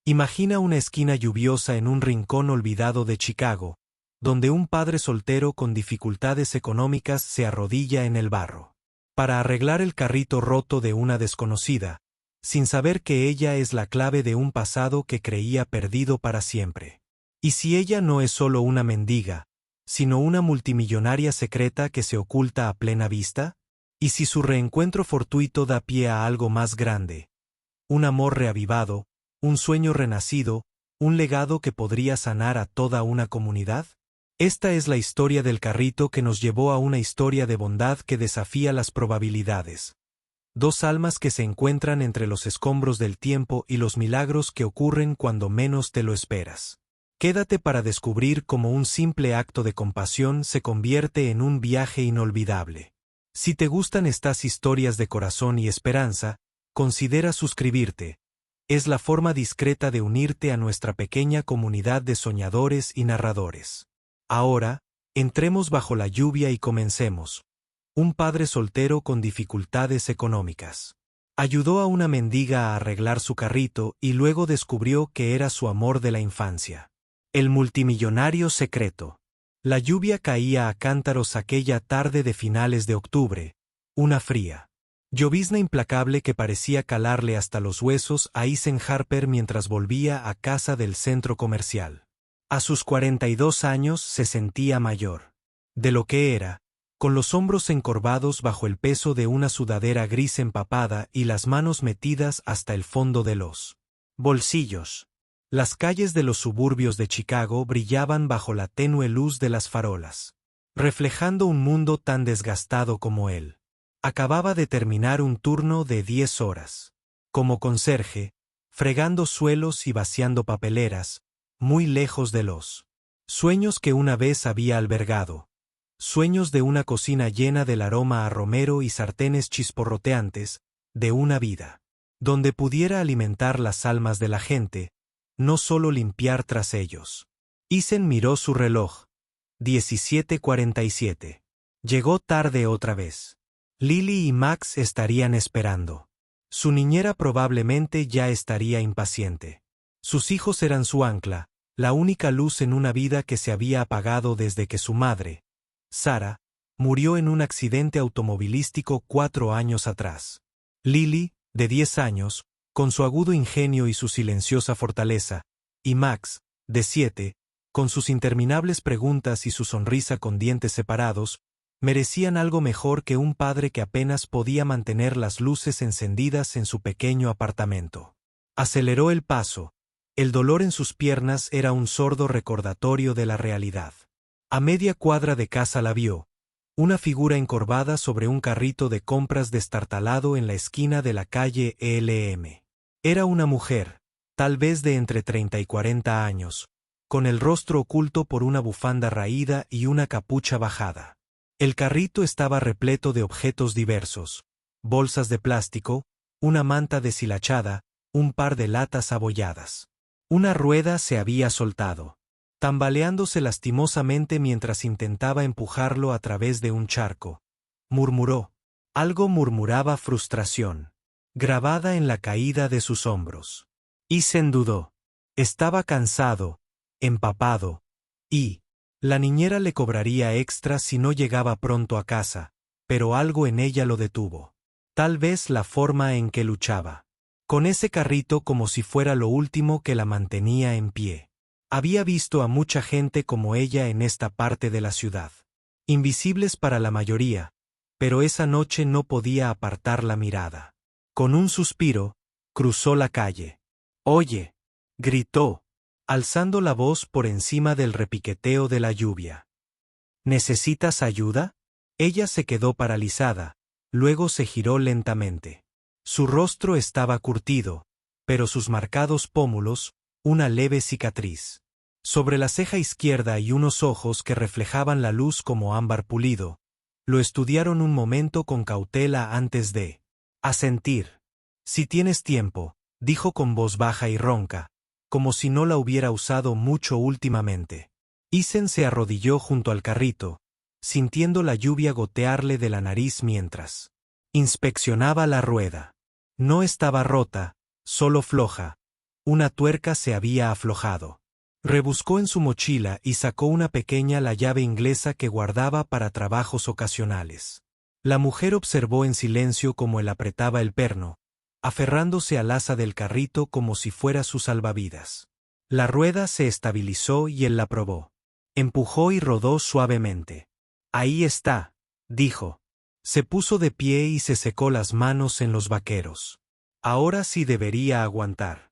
Imagina una esquina lluviosa en un rincón olvidado de Chicago, donde un padre soltero con dificultades económicas se arrodilla en el barro para arreglar el carrito roto de una desconocida, sin saber que ella es la clave de un pasado que creía perdido para siempre. ¿Y si ella no es solo una mendiga, sino una multimillonaria secreta que se oculta a plena vista? ¿Y si su reencuentro fortuito da pie a algo más grande? Un amor reavivado, un sueño renacido, un legado que podría sanar a toda una comunidad. Esta es la historia del carrito que nos llevó a una historia de bondad que desafía las probabilidades. Dos almas que se encuentran entre los escombros del tiempo y los milagros que ocurren cuando menos te lo esperas. Quédate para descubrir cómo un simple acto de compasión se convierte en un viaje inolvidable. Si te gustan estas historias de corazón y esperanza, considera suscribirte. Es la forma discreta de unirte a nuestra pequeña comunidad de soñadores y narradores. Ahora, entremos bajo la lluvia y comencemos. Un padre soltero con dificultades económicas. Ayudó a una mendiga a arreglar su carrito y luego descubrió que era su amor de la infancia. El multimillonario secreto. La lluvia caía a cántaros aquella tarde de finales de octubre, una fría llovizna implacable que parecía calarle hasta los huesos a Eisenharper mientras volvía a casa del centro comercial. A sus 42 años se sentía mayor de lo que era, con los hombros encorvados bajo el peso de una sudadera gris empapada y las manos metidas hasta el fondo de los bolsillos. Las calles de los suburbios de Chicago brillaban bajo la tenue luz de las farolas, reflejando un mundo tan desgastado como él. Acababa de terminar un turno de 10 horas. Como conserje, fregando suelos y vaciando papeleras, muy lejos de los sueños que una vez había albergado. Sueños de una cocina llena del aroma a romero y sartenes chisporroteantes, de una vida donde pudiera alimentar las almas de la gente, no solo limpiar tras ellos. Eisen miró su reloj. 17:47. Llegó tarde otra vez. Lily y Max estarían esperando. Su niñera probablemente ya estaría impaciente. Sus hijos eran su ancla, la única luz en una vida que se había apagado desde que su madre, Sarah, murió en un accidente automovilístico 4 años atrás. Lily, de 10 años, con su agudo ingenio y su silenciosa fortaleza, y Max, de 7, con sus interminables preguntas y su sonrisa con dientes separados, merecían algo mejor que un padre que apenas podía mantener las luces encendidas en su pequeño apartamento. Aceleró el paso. El dolor en sus piernas era un sordo recordatorio de la realidad. A media cuadra de casa la vio, una figura encorvada sobre un carrito de compras destartalado en la esquina de la calle Elm. Era una mujer, tal vez de entre 30 y 40 años, con el rostro oculto por una bufanda raída y una capucha bajada. El carrito estaba repleto de objetos diversos: bolsas de plástico, una manta deshilachada, un par de latas abolladas. Una rueda se había soltado, tambaleándose lastimosamente mientras intentaba empujarlo a través de un charco. Murmuró. Algo murmuraba frustración, grabada en la caída de sus hombros. Eisen dudó. Estaba cansado, empapado, y la niñera le cobraría extra si no llegaba pronto a casa, pero algo en ella lo detuvo. Tal vez la forma en que luchaba. Con ese carrito como si fuera lo último que la mantenía en pie. Había visto a mucha gente como ella en esta parte de la ciudad. Invisibles para la mayoría, pero esa noche no podía apartar la mirada. Con un suspiro, cruzó la calle. «Oye», gritó, alzando la voz por encima del repiqueteo de la lluvia. «¿Necesitas ayuda?» Ella se quedó paralizada, luego se giró lentamente. Su rostro estaba curtido, pero sus marcados pómulos, una leve cicatriz. Sobre la ceja izquierda y unos ojos que reflejaban la luz como ámbar pulido, lo estudiaron un momento con cautela antes de asentir. «Si tienes tiempo», dijo con voz baja y ronca, como si no la hubiera usado mucho últimamente. Eisen se arrodilló junto al carrito, sintiendo la lluvia gotearle de la nariz mientras inspeccionaba la rueda. No estaba rota, solo floja, Una tuerca se había aflojado. Rebuscó en su mochila y sacó una pequeña la llave inglesa que guardaba para trabajos ocasionales. La mujer observó en silencio cómo él apretaba el perno, aferrándose al asa del carrito como si fuera su salvavidas. La rueda se estabilizó y él la probó. Empujó y rodó suavemente. Ahí está, dijo. Se puso de pie y se secó las manos en los vaqueros. Ahora sí debería aguantar.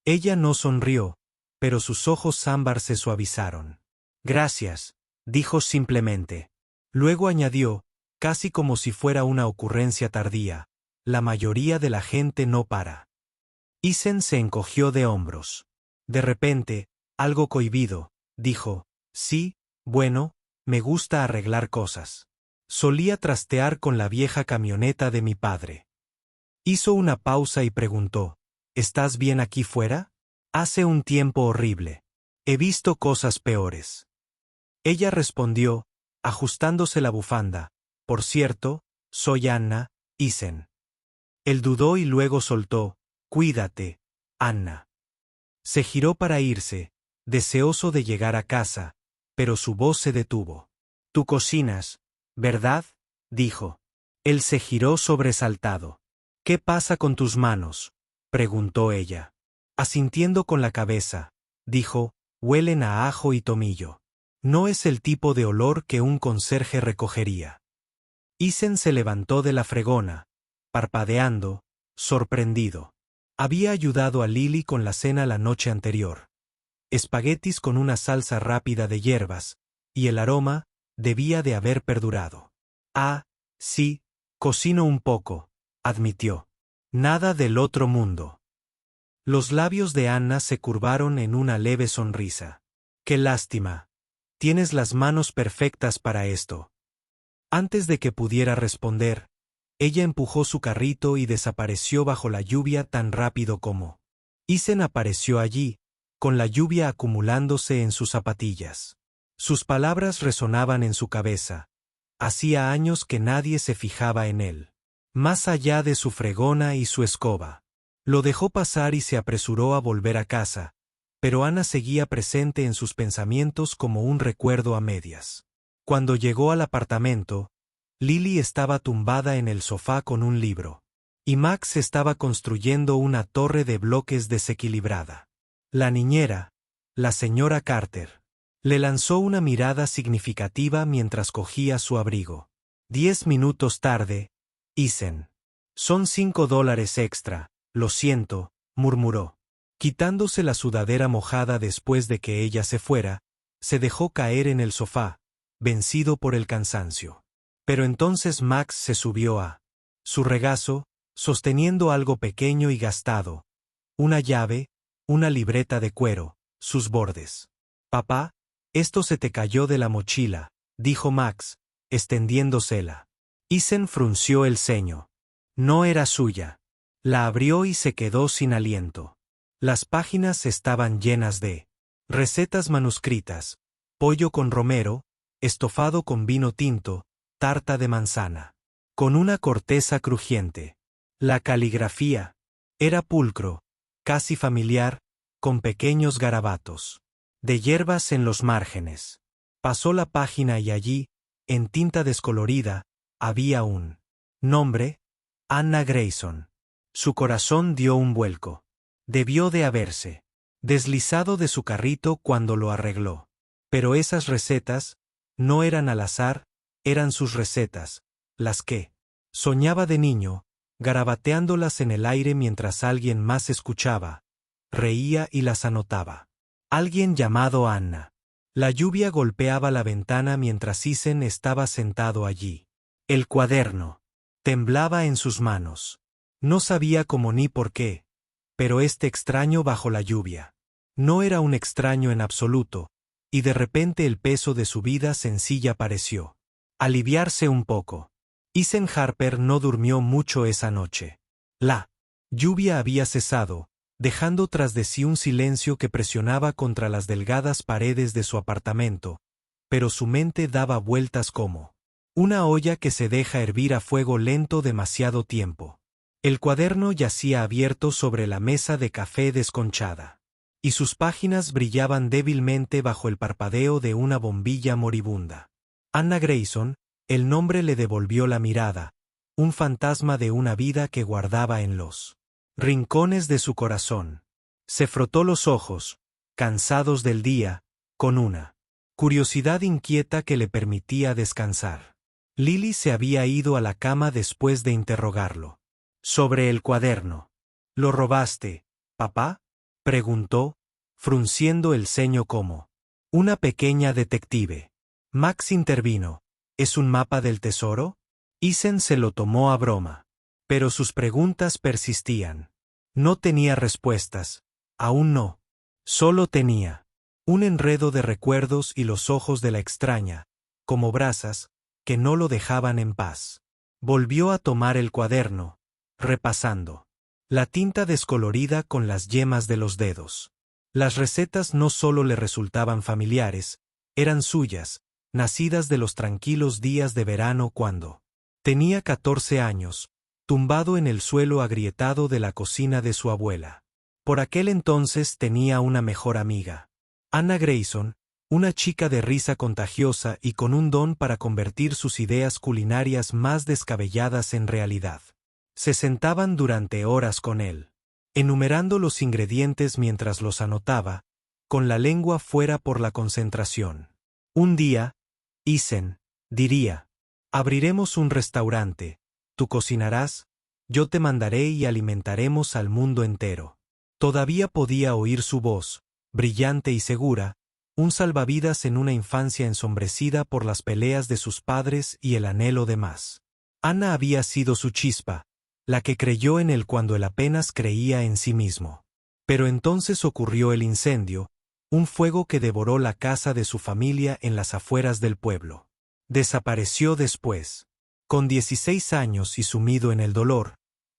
Ella no sonrió, pero sus ojos ámbar se suavizaron. Gracias, dijo simplemente. Luego añadió, casi como si fuera una ocurrencia tardía, la mayoría de la gente no para. Isen se encogió de hombros. De repente, algo cohibido, dijo, sí, bueno, me gusta arreglar cosas. Solía trastear con la vieja camioneta de mi padre. Hizo una pausa y preguntó, ¿estás bien aquí fuera? Hace un tiempo horrible. He visto cosas peores. Ella respondió, ajustándose la bufanda, por cierto, soy Anna, Isen. Él dudó y luego soltó, cuídate, Anna. Se giró para irse, deseoso de llegar a casa, pero su voz se detuvo. Tú cocinas, ¿verdad? Dijo. Él se giró sobresaltado. ¿Qué pasa con tus manos? Preguntó ella. Asintiendo con la cabeza, dijo, huelen a ajo y tomillo. No es el tipo de olor que un conserje recogería. Isen se levantó de la fregona, parpadeando, sorprendido. Había ayudado a Lily con la cena la noche anterior. Espaguetis con una salsa rápida de hierbas, y el aroma debía de haber perdurado. Ah, sí, cocino un poco, admitió. Nada del otro mundo. Los labios de Anna se curvaron en una leve sonrisa. Qué lástima. Tienes las manos perfectas para esto. Antes de que pudiera responder, ella empujó su carrito y desapareció bajo la lluvia tan rápido como. Isen apareció allí, con la lluvia acumulándose en sus zapatillas. Sus palabras resonaban en su cabeza. Hacía años que nadie se fijaba en él. Más allá de su fregona y su escoba. Lo dejó pasar y se apresuró a volver a casa, pero Anna seguía presente en sus pensamientos como un recuerdo a medias. Cuando llegó al apartamento, Lily estaba tumbada en el sofá con un libro, y Max estaba construyendo una torre de bloques desequilibrada. La niñera, la señora Carter, le lanzó una mirada significativa mientras cogía su abrigo. 10 minutos tarde, Isen. Son $5 extra. Lo siento, murmuró. Quitándose la sudadera mojada después de que ella se fuera, se dejó caer en el sofá, vencido por el cansancio. Pero entonces Max se subió a su regazo, sosteniendo algo pequeño y gastado, una llave, una libreta de cuero, sus bordes. Papá, esto se te cayó de la mochila, dijo Max, extendiéndosela. Isen frunció el ceño. No era suya. La abrió y se quedó sin aliento. Las páginas estaban llenas de recetas manuscritas, pollo con romero, estofado con vino tinto, tarta de manzana, con una corteza crujiente. La caligrafía era pulcro, casi familiar, con pequeños garabatos de hierbas en los márgenes. Pasó la página y allí, en tinta descolorida, había un nombre, Anna Grayson. Su corazón dio un vuelco. Debió de haberse deslizado de su carrito cuando lo arregló. Pero esas recetas no eran al azar, eran sus recetas, las que soñaba de niño, garabateándolas en el aire mientras alguien más escuchaba, reía y las anotaba. Alguien llamado Anna. La lluvia golpeaba la ventana mientras Isen estaba sentado allí. El cuaderno temblaba en sus manos. No sabía cómo ni por qué, pero este extraño bajo la lluvia. No era un extraño en absoluto, y de repente el peso de su vida sencilla pareció aliviarse un poco. Isen Harper no durmió mucho esa noche. La lluvia había cesado, dejando tras de sí un silencio que presionaba contra las delgadas paredes de su apartamento, pero su mente daba vueltas como una olla que se deja hervir a fuego lento demasiado tiempo. El cuaderno yacía abierto sobre la mesa de café desconchada, y sus páginas brillaban débilmente bajo el parpadeo de una bombilla moribunda. Anna Grayson, el nombre le devolvió la mirada, un fantasma de una vida que guardaba en los rincones de su corazón. Se frotó los ojos, cansados del día, con una curiosidad inquieta que le permitía descansar. Lily se había ido a la cama después de interrogarlo. Sobre el cuaderno. ¿Lo robaste, papá?, preguntó, frunciendo el ceño como una pequeña detective. Max intervino. ¿Es un mapa del tesoro? Isen se lo tomó a broma. Pero sus preguntas persistían. No tenía respuestas. Aún no. Solo tenía un enredo de recuerdos y los ojos de la extraña, como brasas, que no lo dejaban en paz. Volvió a tomar el cuaderno, repasando la tinta descolorida con las yemas de los dedos. Las recetas no solo le resultaban familiares, eran suyas, nacidas de los tranquilos días de verano cuando tenía 14 años, tumbado en el suelo agrietado de la cocina de su abuela. Por aquel entonces tenía una mejor amiga. Anna Grayson, una chica de risa contagiosa y con un don para convertir sus ideas culinarias más descabelladas en realidad. Se sentaban durante horas con él, enumerando los ingredientes mientras los anotaba, con la lengua fuera por la concentración. Un día, Isen, diría, abriremos un restaurante, tú cocinarás, yo te mandaré y alimentaremos al mundo entero. Todavía podía oír su voz, brillante y segura, un salvavidas en una infancia ensombrecida por las peleas de sus padres y el anhelo de más. Anna había sido su chispa, la que creyó en él cuando él apenas creía en sí mismo. Pero entonces ocurrió el incendio, un fuego que devoró la casa de su familia en las afueras del pueblo. Desapareció después. Con 16 años y sumido en el dolor,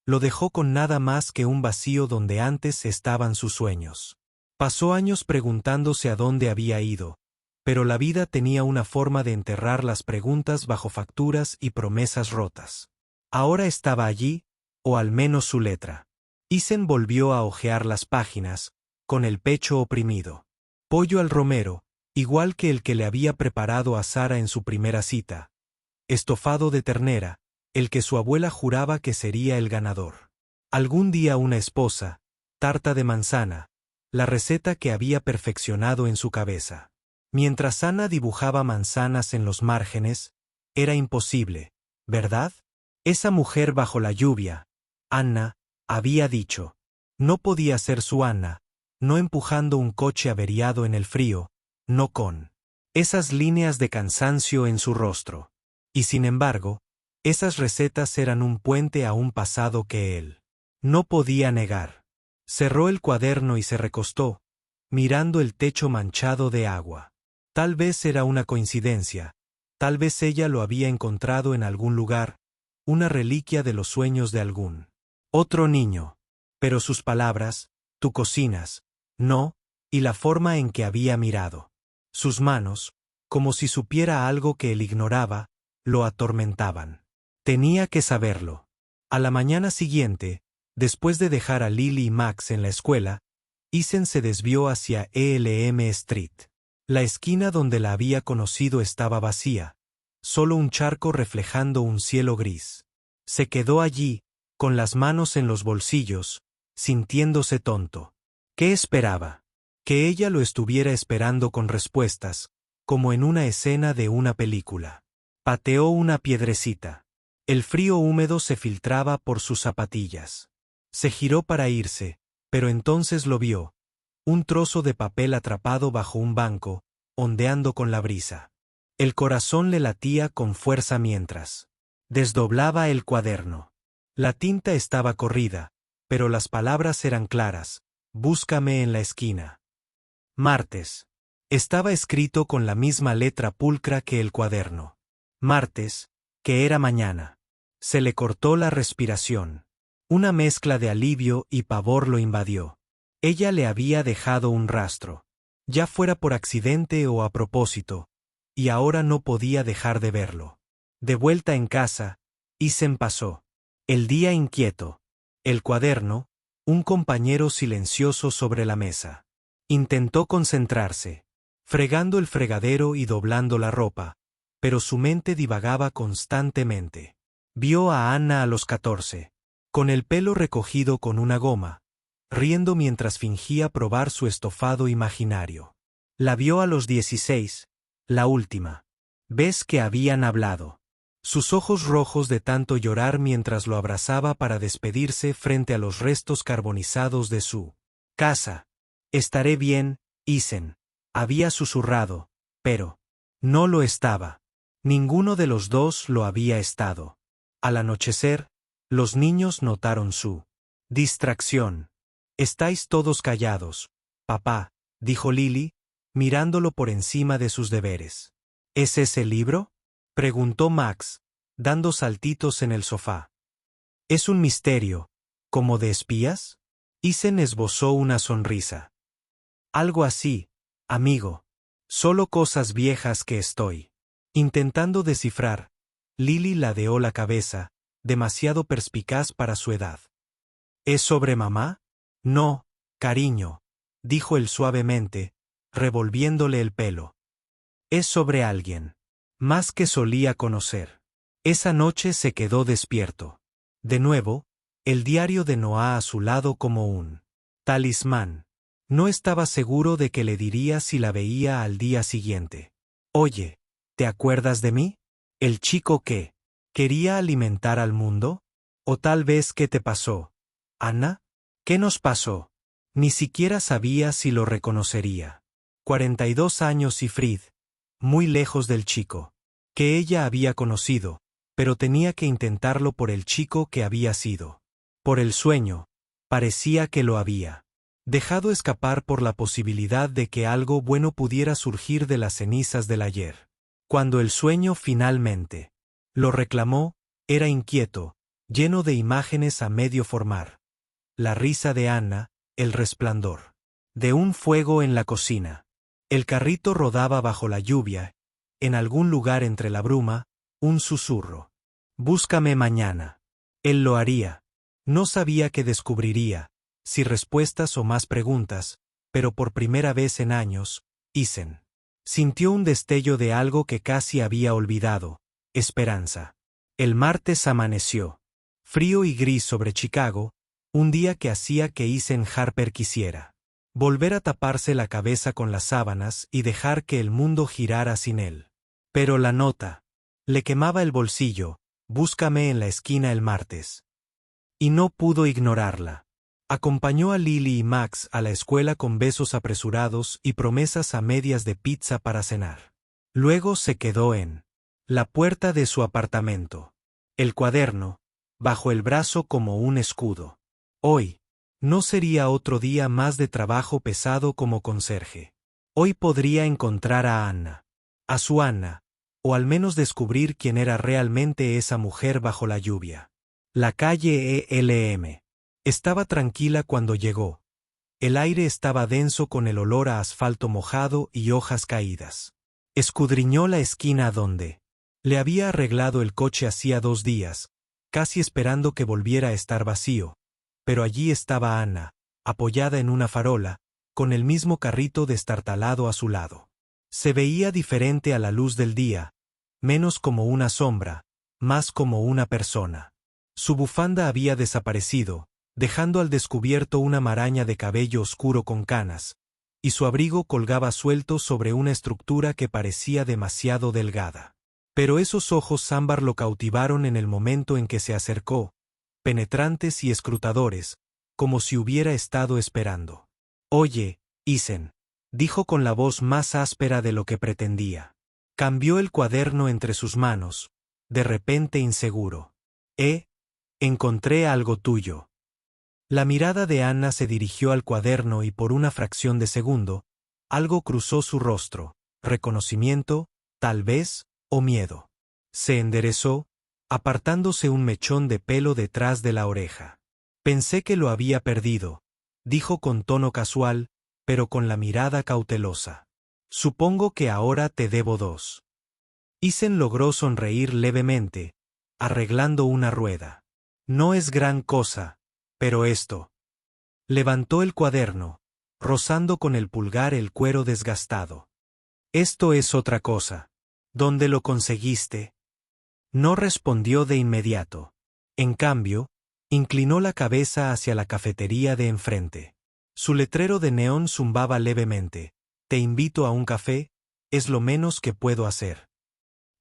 lo dejó con nada más que un vacío donde antes estaban sus sueños. Pasó años preguntándose a dónde había ido, pero la vida tenía una forma de enterrar las preguntas bajo facturas y promesas rotas. Ahora estaba allí, o al menos su letra. Isen volvió a hojear las páginas, con el pecho oprimido. Pollo al romero, igual que el que le había preparado a Sara en su primera cita. Estofado de ternera, el que su abuela juraba que sería el ganador. Algún día una esposa, tarta de manzana, la receta que había perfeccionado en su cabeza. Mientras Anna dibujaba manzanas en los márgenes, era imposible, ¿verdad? Esa mujer bajo la lluvia, Anna, había dicho. No podía ser su Anna, no empujando un coche averiado en el frío, no con esas líneas de cansancio en su rostro. Y sin embargo, esas recetas eran un puente a un pasado que él no podía negar. Cerró el cuaderno y se recostó, mirando el techo manchado de agua. Tal vez era una coincidencia, tal vez ella lo había encontrado en algún lugar, una reliquia de los sueños de algún otro niño. Pero sus palabras, tú cocinas, no, y la forma en que había mirado. Sus manos, como si supiera algo que él ignoraba, lo atormentaban. Tenía que saberlo. A la mañana siguiente, después de dejar a Lily y Max en la escuela, Isen se desvió hacia Elm Street. La esquina donde la había conocido estaba vacía, solo un charco reflejando un cielo gris. Se quedó allí, con las manos en los bolsillos, sintiéndose tonto. ¿Qué esperaba? Que ella lo estuviera esperando con respuestas, como en una escena de una película. Pateó una piedrecita. El frío húmedo se filtraba por sus zapatillas. Se giró para irse, pero entonces lo vio. Un trozo de papel atrapado bajo un banco, ondeando con la brisa. El corazón le latía con fuerza mientras desdoblaba el cuaderno. La tinta estaba corrida, pero las palabras eran claras. Búscame en la esquina. Martes. Estaba escrito con la misma letra pulcra que el cuaderno. Martes, que era mañana. Se le cortó la respiración. Una mezcla de alivio y pavor lo invadió. Ella le había dejado un rastro, ya fuera por accidente o a propósito, y ahora no podía dejar de verlo. De vuelta en casa, Isen pasó el día inquieto. El cuaderno, un compañero silencioso sobre la mesa. Intentó concentrarse, fregando el fregadero y doblando la ropa, pero su mente divagaba constantemente. Vio a Anna a los 14, con el pelo recogido con una goma, riendo mientras fingía probar su estofado imaginario. La vio a los 16, la última vez que habían hablado. Sus ojos rojos de tanto llorar mientras lo abrazaba para despedirse frente a los restos carbonizados de su casa. Estaré bien, Isen, había susurrado, pero no lo estaba. Ninguno de los dos lo había estado. Al anochecer, los niños notaron su distracción. «Estáis todos callados, papá», dijo Lily, mirándolo por encima de sus deberes. «¿Es ese el libro?», preguntó Max, dando saltitos en el sofá. «¿Es un misterio, como de espías?». Isen esbozó una sonrisa. «Algo así, amigo. Solo cosas viejas que estoy intentando descifrar». Lily ladeó la cabeza, demasiado perspicaz para su edad. «¿Es sobre mamá?». «No, cariño», dijo él suavemente, revolviéndole el pelo. «Es sobre alguien más que solía conocer». Esa noche se quedó despierto. De nuevo, el diario de Noah a su lado como un talismán. No estaba seguro de que le diría si la veía al día siguiente. «Oye, ¿te acuerdas de mí? ¿El chico que quería alimentar al mundo? ¿O tal vez qué te pasó, Anna? ¿Qué nos pasó?». Ni siquiera sabía si lo reconocería. 42 años y Fried, muy lejos del chico que ella había conocido, pero tenía que intentarlo por el chico que había sido. Por el sueño, parecía que lo había dejado escapar por la posibilidad de que algo bueno pudiera surgir de las cenizas del ayer. Cuando el sueño finalmente lo reclamó, era inquieto, lleno de imágenes a medio formar. La risa de Anna, el resplandor de un fuego en la cocina. El carrito rodaba bajo la lluvia, en algún lugar entre la bruma, un susurro. «Búscame mañana». Él lo haría. No sabía qué descubriría, si respuestas o más preguntas, pero por primera vez en años, Isen sintió un destello de algo que casi había olvidado: esperanza. El martes amaneció frío y gris sobre Chicago, un día que hacía que Isen Harper quisiera volver a taparse la cabeza con las sábanas y dejar que el mundo girara sin él. Pero la nota le quemaba el bolsillo: «Búscame en la esquina el martes». Y no pudo ignorarla. Acompañó a Lily y Max a la escuela con besos apresurados y promesas a medias de pizza para cenar. Luego se quedó en la puerta de su apartamento, el cuaderno bajo el brazo como un escudo. Hoy no sería otro día más de trabajo pesado como conserje. Hoy podría encontrar a Anna, a su Anna, o al menos descubrir quién era realmente esa mujer bajo la lluvia. La calle ELM estaba tranquila cuando llegó. El aire estaba denso con el olor a asfalto mojado y hojas caídas. Escudriñó la esquina donde le había arreglado el coche hacía 2 días, casi esperando que volviera a estar vacío, pero allí estaba Anna, apoyada en una farola, con el mismo carrito destartalado a su lado. Se veía diferente a la luz del día, menos como una sombra, más como una persona. Su bufanda había desaparecido, dejando al descubierto una maraña de cabello oscuro con canas, y su abrigo colgaba suelto sobre una estructura que parecía demasiado delgada. Pero esos ojos ámbar lo cautivaron en el momento en que se acercó, penetrantes y escrutadores, como si hubiera estado esperando. «Oye, Isen», dijo con la voz más áspera de lo que pretendía. Cambió el cuaderno entre sus manos, de repente inseguro. Encontré algo tuyo». La mirada de Anna se dirigió al cuaderno y por una fracción de segundo, algo cruzó su rostro: reconocimiento, tal vez, o miedo. Se enderezó, apartándose un mechón de pelo detrás de la oreja. «Pensé que lo había perdido», dijo con tono casual, pero con la mirada cautelosa. «Supongo que ahora te debo 2». Isen logró sonreír levemente, arreglando una rueda. «No es gran cosa», Pero esto. Levantó el cuaderno, rozando con el pulgar el cuero desgastado. Esto es otra cosa. ¿Dónde lo conseguiste? No respondió de inmediato. En cambio, inclinó la cabeza hacia la cafetería de enfrente. Su letrero de neón zumbaba levemente. Te invito a un café, es lo menos que puedo hacer.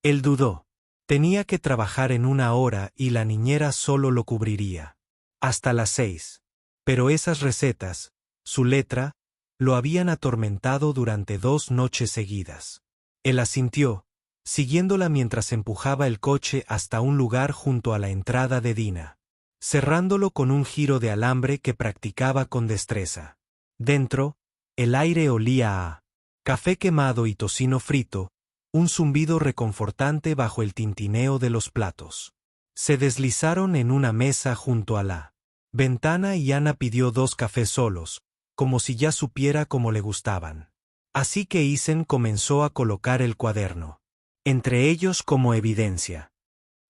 Él dudó. Tenía que trabajar en 1 hora y la niñera solo lo cubriría hasta las 6. Pero esas recetas, su letra, lo habían atormentado durante 2 noches seguidas. Él asintió, siguiéndola mientras empujaba el coche hasta un lugar junto a la entrada de Dina, cerrándolo con un giro de alambre que practicaba con destreza. Dentro, el aire olía a café quemado y tocino frito, un zumbido reconfortante bajo el tintineo de los platos. Se deslizaron en una mesa junto a la ventana y Ana pidió 2 cafés solos, como si ya supiera cómo le gustaban. Así que Isen comenzó a colocar el cuaderno. Entre ellos como evidencia.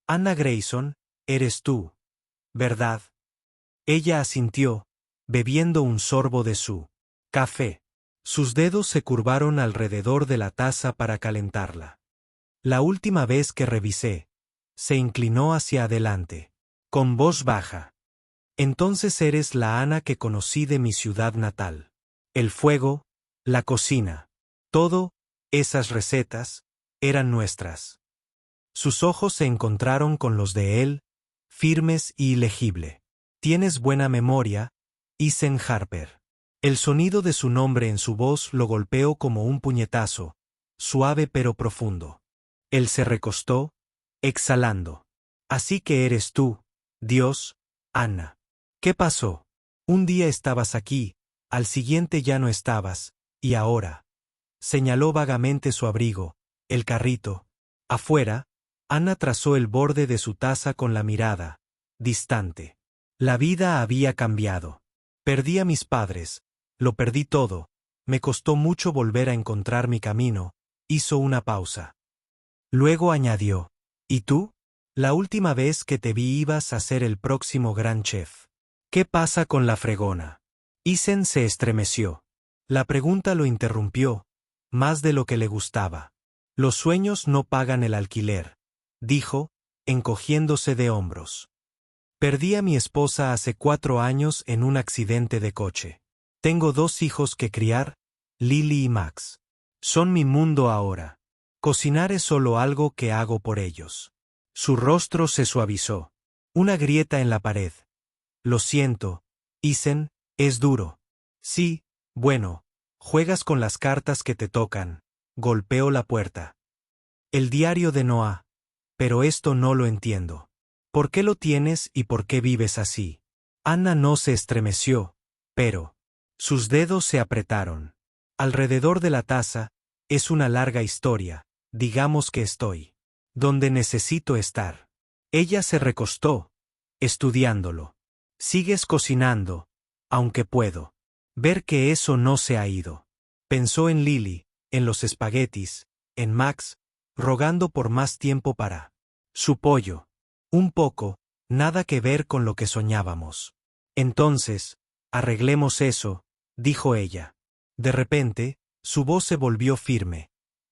Anna Grayson, eres tú, ¿verdad? Ella asintió, bebiendo un sorbo de su café. Sus dedos se curvaron alrededor de la taza para calentarla. La última vez que revisé, se inclinó hacia adelante, con voz baja. Entonces eres la Ana que conocí de mi ciudad natal. El fuego, la cocina, todo, esas recetas, eran nuestras. Sus ojos se encontraron con los de él, firmes y ilegible. Tienes buena memoria, Isen Harper. El sonido de su nombre en su voz lo golpeó como un puñetazo, suave pero profundo. Él se recostó, exhalando. Así que eres tú, Dios, Ana. ¿Qué pasó? Un día estabas aquí, al siguiente ya no estabas, y ahora. Señaló vagamente su abrigo, el carrito. Afuera, Ana trazó el borde de su taza con la mirada, distante. La vida había cambiado. Perdí a mis padres, lo perdí todo, me costó mucho volver a encontrar mi camino, hizo una pausa. Luego añadió, ¿y tú? La última vez que te vi ibas a ser el próximo gran chef. ¿Qué pasa con la fregona? Isen se estremeció. La pregunta lo interrumpió, más de lo que le gustaba. Los sueños no pagan el alquiler, dijo, encogiéndose de hombros. Perdí a mi esposa hace 4 años en un accidente de coche. Tengo 2 hijos que criar, Lily y Max. Son mi mundo ahora. Cocinar es solo algo que hago por ellos. Su rostro se suavizó. Una grieta en la pared. Lo siento, Isen, es duro. Sí, bueno, juegas con las cartas que te tocan. Golpeó la puerta. El diario de Noah. Pero esto no lo entiendo. ¿Por qué lo tienes y por qué vives así? Anna no se estremeció, pero sus dedos se apretaron. Alrededor de la taza, es una larga historia, digamos que estoy donde necesito estar. Ella se recostó, estudiándolo. Sigues cocinando, aunque puedo ver que eso no se ha ido. Pensó en Lily, en los espaguetis, en Max, rogando por más tiempo para su pollo. Un poco, nada que ver con lo que soñábamos. Entonces, arreglemos eso, dijo ella. De repente, su voz se volvió firme.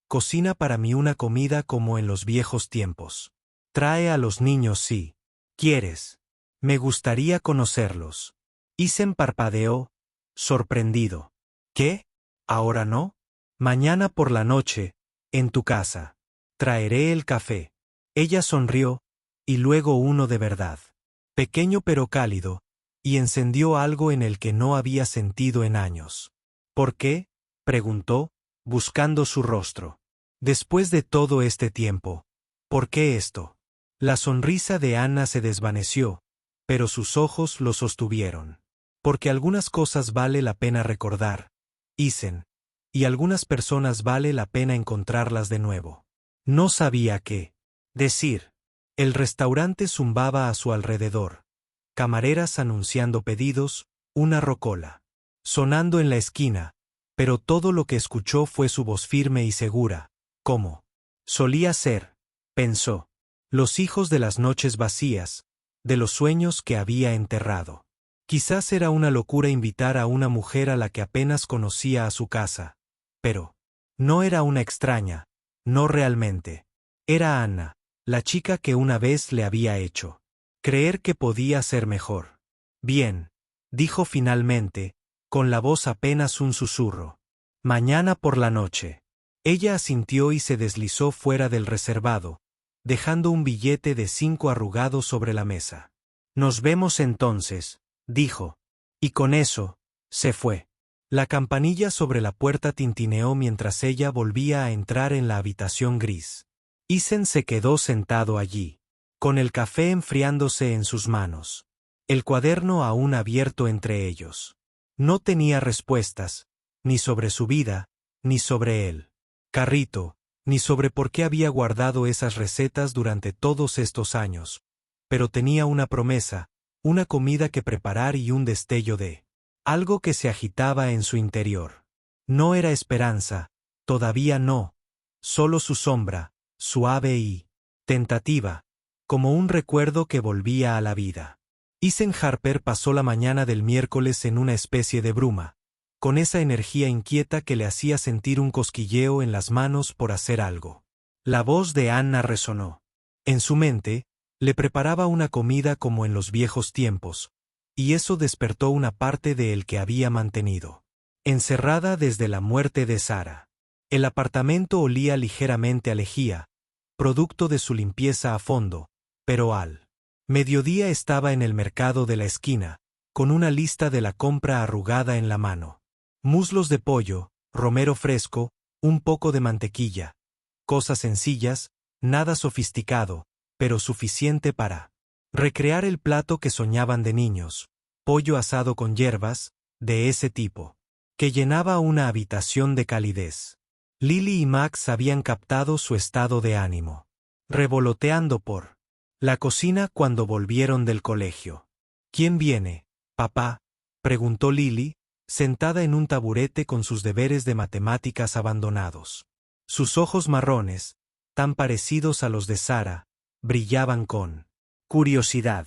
Cocina para mí una comida como en los viejos tiempos. Trae a los niños si quieres. Me gustaría conocerlos. Isen parpadeó, sorprendido. ¿Qué? ¿Ahora no? Mañana por la noche, en tu casa. Traeré el café. Ella sonrió, y luego uno de verdad. Pequeño pero cálido, y encendió algo en el que no había sentido en años. ¿Por qué? Preguntó, buscando su rostro. Después de todo este tiempo, ¿por qué esto? La sonrisa de Anna se desvaneció, pero sus ojos lo sostuvieron. Porque algunas cosas vale la pena recordar, Isen, y algunas personas vale la pena encontrarlas de nuevo. No sabía qué decir. El restaurante zumbaba a su alrededor. Camareras anunciando pedidos, una rocola sonando en la esquina, pero todo lo que escuchó fue su voz firme y segura, como solía ser, pensó. Los hijos de las noches vacías, de los sueños que había enterrado. Quizás era una locura invitar a una mujer a la que apenas conocía a su casa. Pero no era una extraña, no realmente. Era Anna, la chica que una vez le había hecho creer que podía ser mejor. Bien, dijo finalmente, con la voz apenas un susurro. Mañana por la noche. Ella asintió y se deslizó fuera del reservado, dejando un billete de 5 arrugado sobre la mesa. Nos vemos entonces, dijo. Y con eso, se fue. La campanilla sobre la puerta tintineó mientras ella volvía a entrar en la habitación gris. Isen se quedó sentado allí, con el café enfriándose en sus manos, el cuaderno aún abierto entre ellos. No tenía respuestas, ni sobre su vida, ni sobre él. Carrito, ni sobre por qué había guardado esas recetas durante todos estos años. Pero tenía una promesa, una comida que preparar y un destello de algo que se agitaba en su interior. No era esperanza, todavía no, solo su sombra, suave y tentativa, como un recuerdo que volvía a la vida. Isen Harper pasó la mañana del miércoles en una especie de bruma, con esa energía inquieta que le hacía sentir un cosquilleo en las manos por hacer algo. La voz de Anna resonó. En su mente, le preparaba una comida como en los viejos tiempos, y eso despertó una parte de él que había mantenido encerrada desde la muerte de Sara. El apartamento olía ligeramente a lejía, producto de su limpieza a fondo, pero al mediodía estaba en el mercado de la esquina, con una lista de la compra arrugada en la mano. Muslos de pollo, romero fresco, un poco de mantequilla. Cosas sencillas, nada sofisticado, pero suficiente para recrear el plato que soñaban de niños, pollo asado con hierbas, de ese tipo, que llenaba una habitación de calidez. Lily y Max habían captado su estado de ánimo, revoloteando por la cocina cuando volvieron del colegio. ¿Quién viene, papá?, preguntó Lily, sentada en un taburete con sus deberes de matemáticas abandonados. Sus ojos marrones, tan parecidos a los de Sara, brillaban con curiosidad.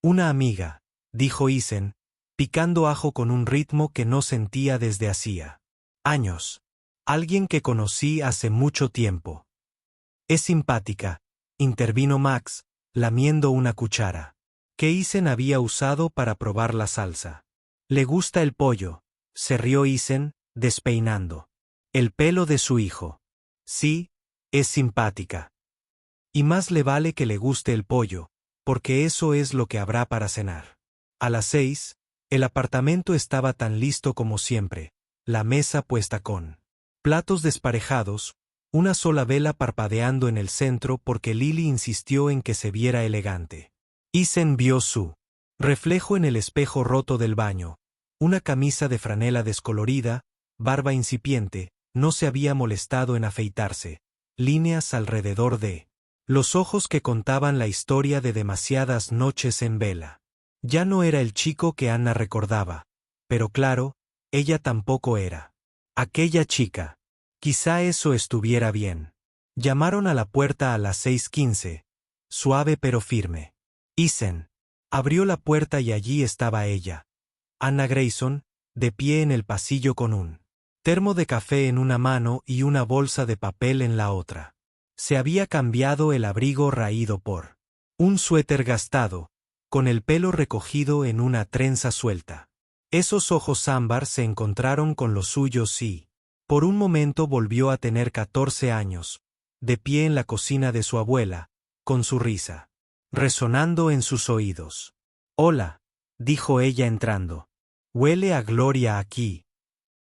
Una amiga, dijo Isen, picando ajo con un ritmo que no sentía desde hacía años. Alguien que conocí hace mucho tiempo. Es simpática, intervino Max, lamiendo una cuchara, que Isen había usado para probar la salsa. Le gusta el pollo, se rió Isen, despeinando el pelo de su hijo. Sí, es simpática. Y más le vale que le guste el pollo, porque eso es lo que habrá para cenar. A las 6, el apartamento estaba tan listo como siempre, la mesa puesta con platos desparejados, una sola vela parpadeando en el centro porque Lily insistió en que se viera elegante. Isen vio su reflejo en el espejo roto del baño, una camisa de franela descolorida, barba incipiente, no se había molestado en afeitarse, líneas alrededor de los ojos que contaban la historia de demasiadas noches en vela. Ya no era el chico que Anna recordaba, pero claro, ella tampoco era aquella chica. Quizá eso estuviera bien. Llamaron a la puerta a las 6:15, suave pero firme. Isen abrió la puerta y allí estaba ella, Anna Grayson, de pie en el pasillo con un termo de café en una mano y una bolsa de papel en la otra. Se había cambiado el abrigo raído por un suéter gastado, con el pelo recogido en una trenza suelta. Esos ojos ámbar se encontraron con los suyos y, por un momento volvió a tener 14 años, de pie en la cocina de su abuela, con su risa resonando en sus oídos. Hola, dijo ella entrando. Huele a gloria aquí.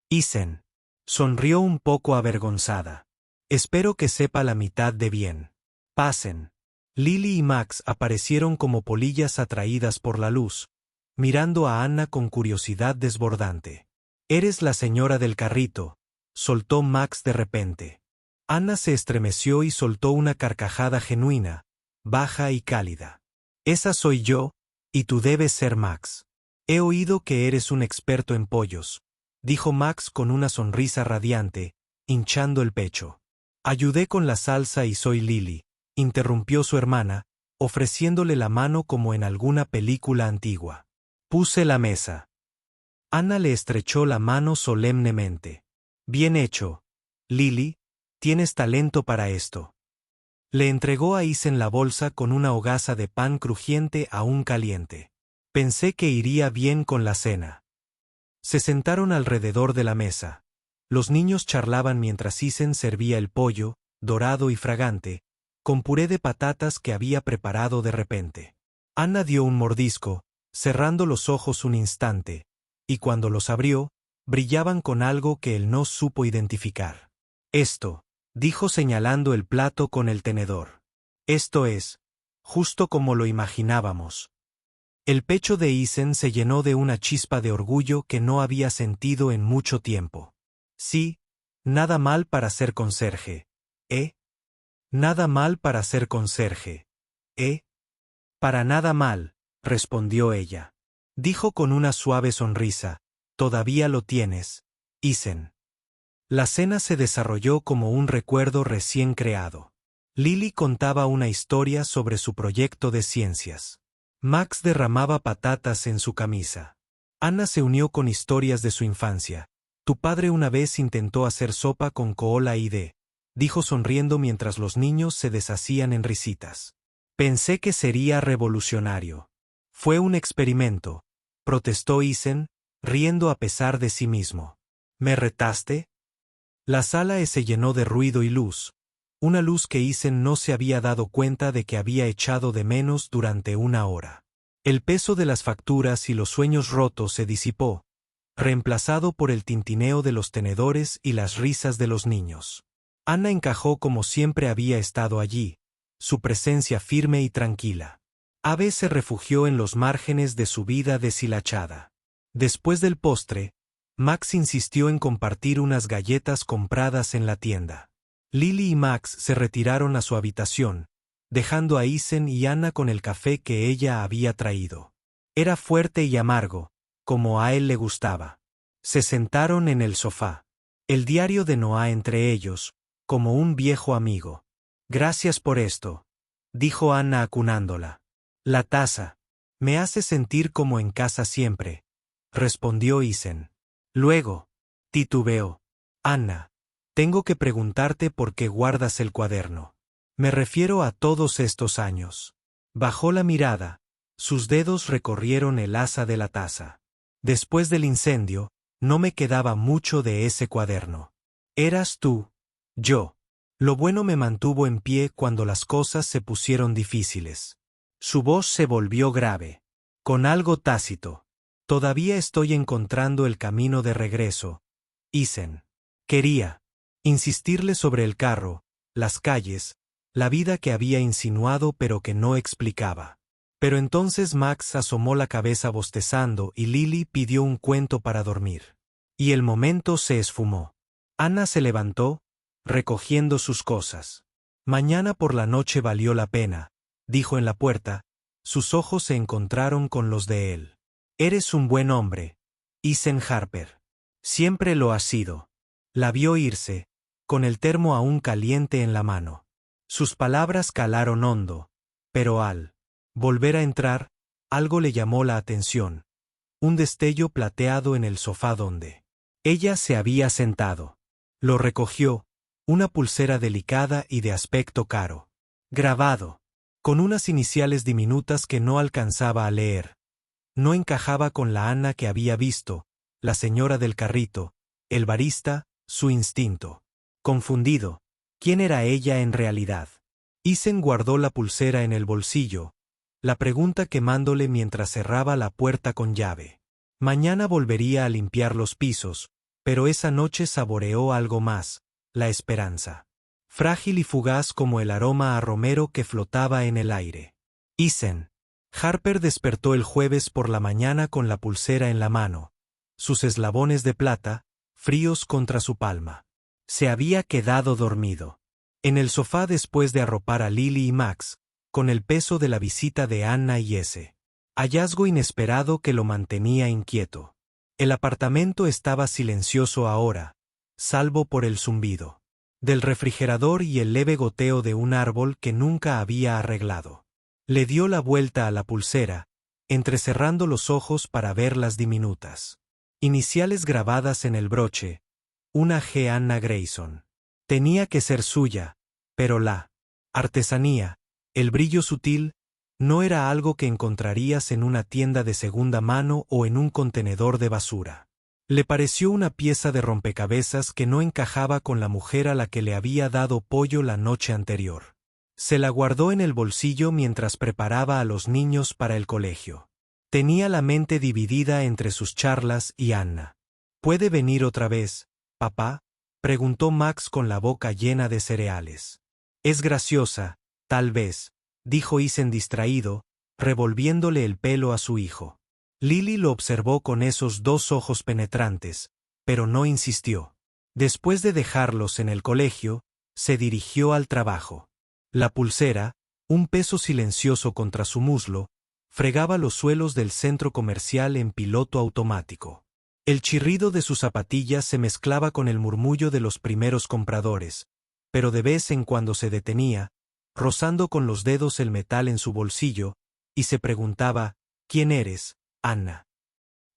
Isen sonrió un poco avergonzada. Espero que sepa la mitad de bien. Pasen. Lily y Max aparecieron como polillas atraídas por la luz, mirando a Anna con curiosidad desbordante. Eres la señora del carrito, soltó Max de repente. Anna se estremeció y soltó una carcajada genuina, baja y cálida. Esa soy yo, y tú debes ser Max. He oído que eres un experto en pollos, dijo Max con una sonrisa radiante, hinchando el pecho. Ayudé con la salsa y soy Lily, interrumpió su hermana, ofreciéndole la mano como en alguna película antigua. Puse la mesa. Anna le estrechó la mano solemnemente. Bien hecho, Lily, tienes talento para esto. Le entregó a Isen la bolsa con una hogaza de pan crujiente aún caliente. Pensé que iría bien con la cena. Se sentaron alrededor de la mesa. Los niños charlaban mientras Isen servía el pollo, dorado y fragante, con puré de patatas que había preparado de repente. Anna dio un mordisco, cerrando los ojos un instante, y cuando los abrió, brillaban con algo que él no supo identificar. Esto, dijo señalando el plato con el tenedor. Esto es, justo como lo imaginábamos. El pecho de Isen se llenó de una chispa de orgullo que no había sentido en mucho tiempo. Sí, nada mal para ser conserje, ¿eh? Nada mal para ser conserje, ¿eh? Para nada mal, respondió ella. Dijo con una suave sonrisa, todavía lo tienes, Isen. La cena se desarrolló como un recuerdo recién creado. Lily contaba una historia sobre su proyecto de ciencias. Max derramaba patatas en su camisa. Anna se unió con historias de su infancia. Tu padre una vez intentó hacer sopa con koala dijo sonriendo mientras los niños se deshacían en risitas. Pensé que sería revolucionario. Fue un experimento, protestó Isen, riendo a pesar de sí mismo. ¿Me retaste? La sala se llenó de ruido y luz, una luz que Isen no se había dado cuenta de que había echado de menos durante una hora. El peso de las facturas y los sueños rotos se disipó, reemplazado por el tintineo de los tenedores y las risas de los niños. Anna encajó como siempre había estado allí, su presencia firme y tranquila. Ave se refugió en los márgenes de su vida deshilachada. Después del postre, Max insistió en compartir unas galletas compradas en la tienda. Lily y Max se retiraron a su habitación, dejando a Isen y Anna con el café que ella había traído. Era fuerte y amargo, como a él le gustaba. Se sentaron en el sofá. El diario de Noah entre ellos, como un viejo amigo. Gracias por esto, dijo Anna acunándola. La taza. Me hace sentir como en casa siempre, respondió Isen. Luego, titubeó. Anna, tengo que preguntarte por qué guardas el cuaderno. Me refiero a todos estos años. Bajó la mirada, sus dedos recorrieron el asa de la taza. Después del incendio, no me quedaba mucho de ese cuaderno. Eras tú, yo. Lo bueno me mantuvo en pie cuando las cosas se pusieron difíciles. Su voz se volvió grave, con algo tácito. Todavía estoy encontrando el camino de regreso. Isen. Quería insistirle sobre el carro, las calles, la vida que había insinuado pero que no explicaba. Pero entonces Max asomó la cabeza bostezando y Lily pidió un cuento para dormir. Y el momento se esfumó. Anna se levantó, recogiendo sus cosas. Mañana por la noche valió la pena, dijo en la puerta, sus ojos se encontraron con los de él. Eres un buen hombre, Isen Harper. Siempre lo has sido. La vio irse, con el termo aún caliente en la mano. Sus palabras calaron hondo, pero al volver a entrar, algo le llamó la atención. Un destello plateado en el sofá donde ella se había sentado. Lo recogió, una pulsera delicada y de aspecto caro. Grabado, con unas iniciales diminutas que no alcanzaba a leer. No encajaba con la Anna que había visto, la señora del carrito, el barista, su instinto. Confundido, ¿quién era ella en realidad? Isen guardó la pulsera en el bolsillo, la pregunta quemándole mientras cerraba la puerta con llave. Mañana volvería a limpiar los pisos, pero esa noche saboreó algo más, la esperanza. Frágil y fugaz como el aroma a romero que flotaba en el aire. Isen. Harper despertó el jueves por la mañana con la pulsera en la mano, sus eslabones de plata, fríos contra su palma. Se había quedado dormido. En el sofá después de arropar a Lily y Max, con el peso de la visita de Anna y ese hallazgo inesperado que lo mantenía inquieto. El apartamento estaba silencioso ahora, salvo por el zumbido del refrigerador y el leve goteo de un árbol que nunca había arreglado. Le dio la vuelta a la pulsera, entrecerrando los ojos para ver las diminutas iniciales grabadas en el broche, una G. Anna Grayson. Tenía que ser suya, pero la artesanía, el brillo sutil, no era algo que encontrarías en una tienda de segunda mano o en un contenedor de basura. Le pareció una pieza de rompecabezas que no encajaba con la mujer a la que le había dado pollo la noche anterior. Se la guardó en el bolsillo mientras preparaba a los niños para el colegio. Tenía la mente dividida entre sus charlas y Anna. ¿Puede venir otra vez, papá?, preguntó Max con la boca llena de cereales. Es graciosa, tal vez, dijo Isen distraído, revolviéndole el pelo a su hijo. Lily lo observó con esos dos ojos penetrantes, pero no insistió. Después de dejarlos en el colegio, se dirigió al trabajo. La pulsera, un peso silencioso contra su muslo, fregaba los suelos del centro comercial en piloto automático. El chirrido de sus zapatillas se mezclaba con el murmullo de los primeros compradores, pero de vez en cuando se detenía, rozando con los dedos el metal en su bolsillo, y se preguntaba, ¿quién eres, Anna?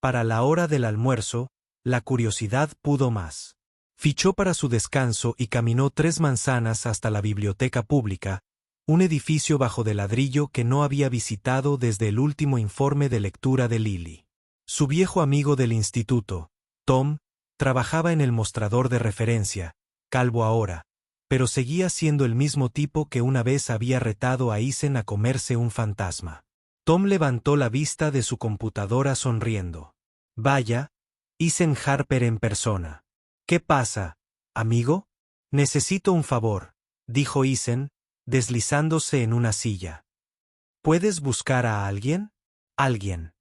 Para la hora del almuerzo, la curiosidad pudo más. Fichó para su descanso y caminó 3 manzanas hasta la biblioteca pública, un edificio bajo de ladrillo que no había visitado desde el último informe de lectura de Lily. Su viejo amigo del instituto, Tom, trabajaba en el mostrador de referencia, calvo ahora, pero seguía siendo el mismo tipo que una vez había retado a Isen a comerse un fantasma. Tom levantó la vista de su computadora sonriendo. Vaya, Isen Harper en persona. ¿Qué pasa, amigo? Necesito un favor, dijo Isen, deslizándose en una silla. ¿Puedes buscar a alguien? Alguien.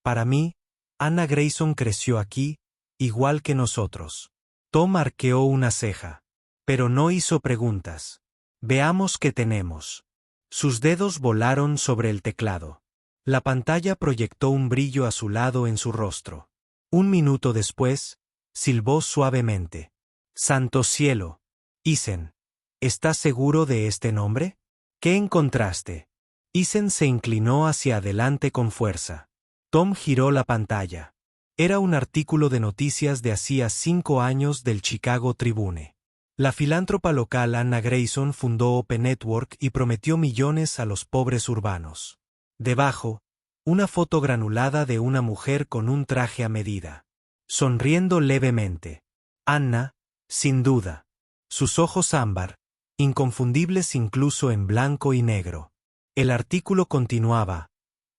Para mí, Anna Grayson creció aquí, igual que nosotros. Tom arqueó una ceja, pero no hizo preguntas. Veamos qué tenemos. Sus dedos volaron sobre el teclado. La pantalla proyectó un brillo azulado en su rostro. Un minuto después, silbó suavemente. ¡Santo cielo! Isen, ¿estás seguro de este nombre? ¿Qué encontraste? Isen se inclinó hacia adelante con fuerza. Tom giró la pantalla. Era un artículo de noticias de hacía 5 años del Chicago Tribune. La filántropa local Anna Grayson fundó Open Network y prometió millones a los pobres urbanos. Debajo, una foto granulada de una mujer con un traje a medida. Sonriendo levemente. Anna, sin duda. Sus ojos ámbar, inconfundibles incluso en blanco y negro. El artículo continuaba.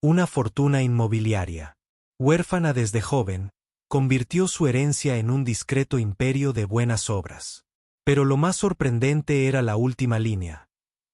Una fortuna inmobiliaria. Huérfana desde joven, convirtió su herencia en un discreto imperio de buenas obras. Pero lo más sorprendente era la última línea.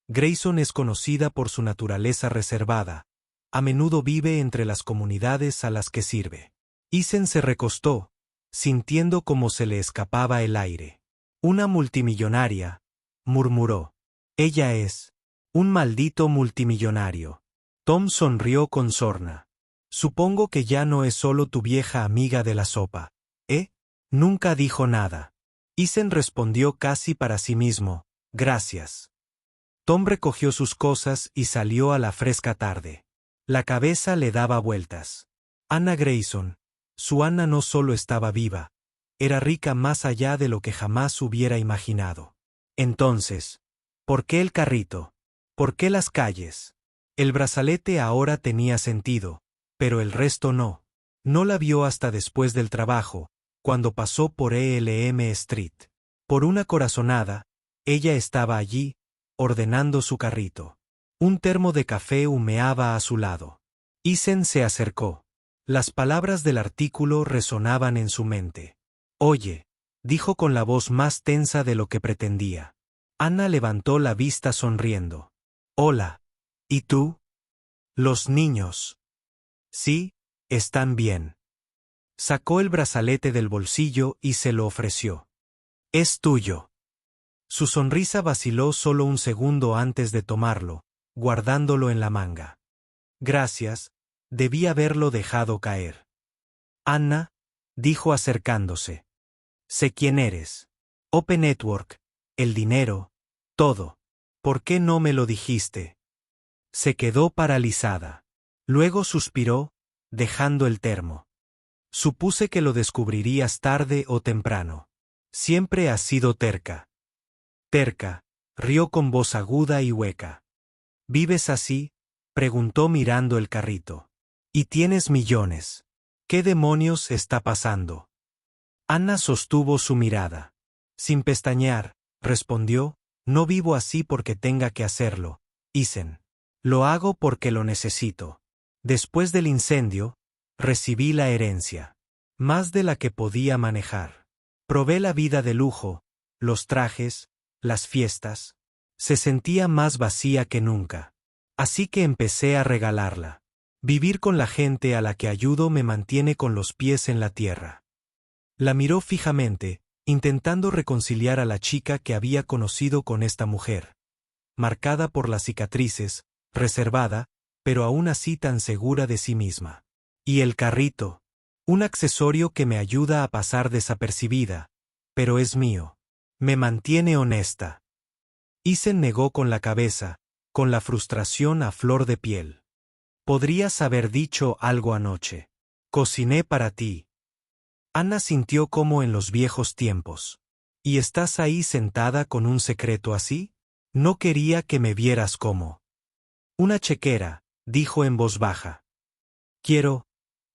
Grayson es conocida por su naturaleza reservada. A menudo vive entre las comunidades a las que sirve. Isen se recostó, sintiendo como se le escapaba el aire. Una multimillonaria, murmuró. Ella es un maldito multimillonario. Tom sonrió con sorna. Supongo que ya no es solo tu vieja amiga de la sopa, ¿eh? Nunca dijo nada. Isen respondió casi para sí mismo, gracias. Tom recogió sus cosas y salió a la fresca tarde. La cabeza le daba vueltas. Anna Grayson, su Anna no solo estaba viva, era rica más allá de lo que jamás hubiera imaginado. Entonces, ¿por qué el carrito? ¿Por qué las calles? El brazalete ahora tenía sentido, pero el resto no. No la vio hasta después del trabajo, cuando pasó por Elm Street. Por una corazonada, ella estaba allí, ordenando su carrito. Un termo de café humeaba a su lado. Isen se acercó. Las palabras del artículo resonaban en su mente. Oye, dijo con la voz más tensa de lo que pretendía. Anna levantó la vista sonriendo. Hola. ¿Y tú? Los niños. Sí, están bien. Sacó el brazalete del bolsillo y se lo ofreció. Es tuyo. Su sonrisa vaciló solo un segundo antes de tomarlo, guardándolo en la manga. Gracias, debí haberlo dejado caer. Anna, dijo acercándose. Sé quién eres. Open Network, el dinero, todo. ¿Por qué no me lo dijiste? Se quedó paralizada. Luego suspiró, dejando el termo. Supuse que lo descubrirías tarde o temprano. Siempre has sido terca. Terca, rió con voz aguda y hueca. ¿Vives así?, preguntó mirando el carrito. Y tienes millones. ¿Qué demonios está pasando? Anna sostuvo su mirada. Sin pestañear, respondió, no vivo así porque tenga que hacerlo, Isen. Lo hago porque lo necesito. Después del incendio, recibí la herencia. Más de la que podía manejar. Probé la vida de lujo, los trajes, las fiestas. Se sentía más vacía que nunca. Así que empecé a regalarla. Vivir con la gente a la que ayudo me mantiene con los pies en la tierra. La miró fijamente, intentando reconciliar a la chica que había conocido con esta mujer. Marcada por las cicatrices, reservada, pero aún así tan segura de sí misma. Y el carrito. Un accesorio que me ayuda a pasar desapercibida, pero es mío. Me mantiene honesta. Isen negó con la cabeza, con la frustración a flor de piel. Podrías haber dicho algo anoche. Cociné para ti. Anna sintió como en los viejos tiempos. ¿Y estás ahí sentada con un secreto así? No quería que me vieras como una chequera, dijo en voz baja.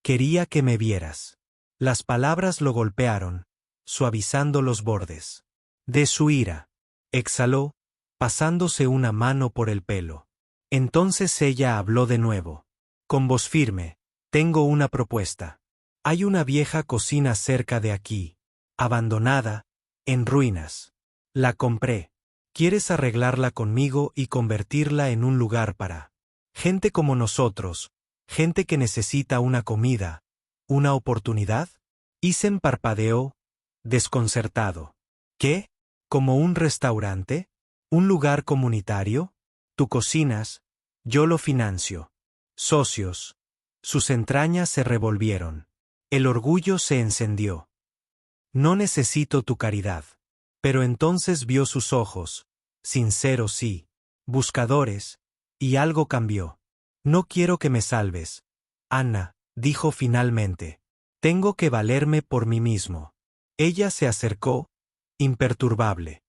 Quería que me vieras. Las palabras lo golpearon, suavizando los bordes de su ira. Exhaló, pasándose una mano por el pelo. Entonces ella habló de nuevo. Con voz firme, tengo una propuesta. Hay una vieja cocina cerca de aquí, abandonada, en ruinas. La compré. ¿Quieres arreglarla conmigo y convertirla en un lugar para gente como nosotros, gente que necesita una comida, una oportunidad? Isen parpadeó, desconcertado. ¿Qué? ¿Como un restaurante? ¿Un lugar comunitario? Tú cocinas, yo lo financio. Socios. Sus entrañas se revolvieron. El orgullo se encendió. No necesito tu caridad. Pero entonces vio sus ojos, sinceros y buscadores, y algo cambió. No quiero que me salves, Anna, dijo finalmente. Tengo que valerme por mí mismo. Ella se acercó, imperturbable.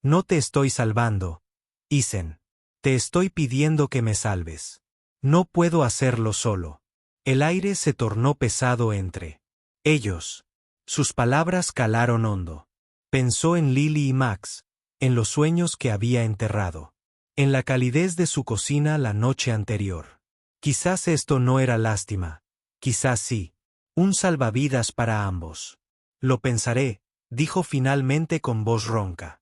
No te estoy salvando, Isen. Te estoy pidiendo que me salves. No puedo hacerlo solo. El aire se tornó pesado entre ellos. Sus palabras calaron hondo. Pensó en Lily y Max, en los sueños que había enterrado, en la calidez de su cocina la noche anterior. Quizás esto no era lástima, quizás sí. Un salvavidas para ambos. Lo pensaré, dijo finalmente con voz ronca.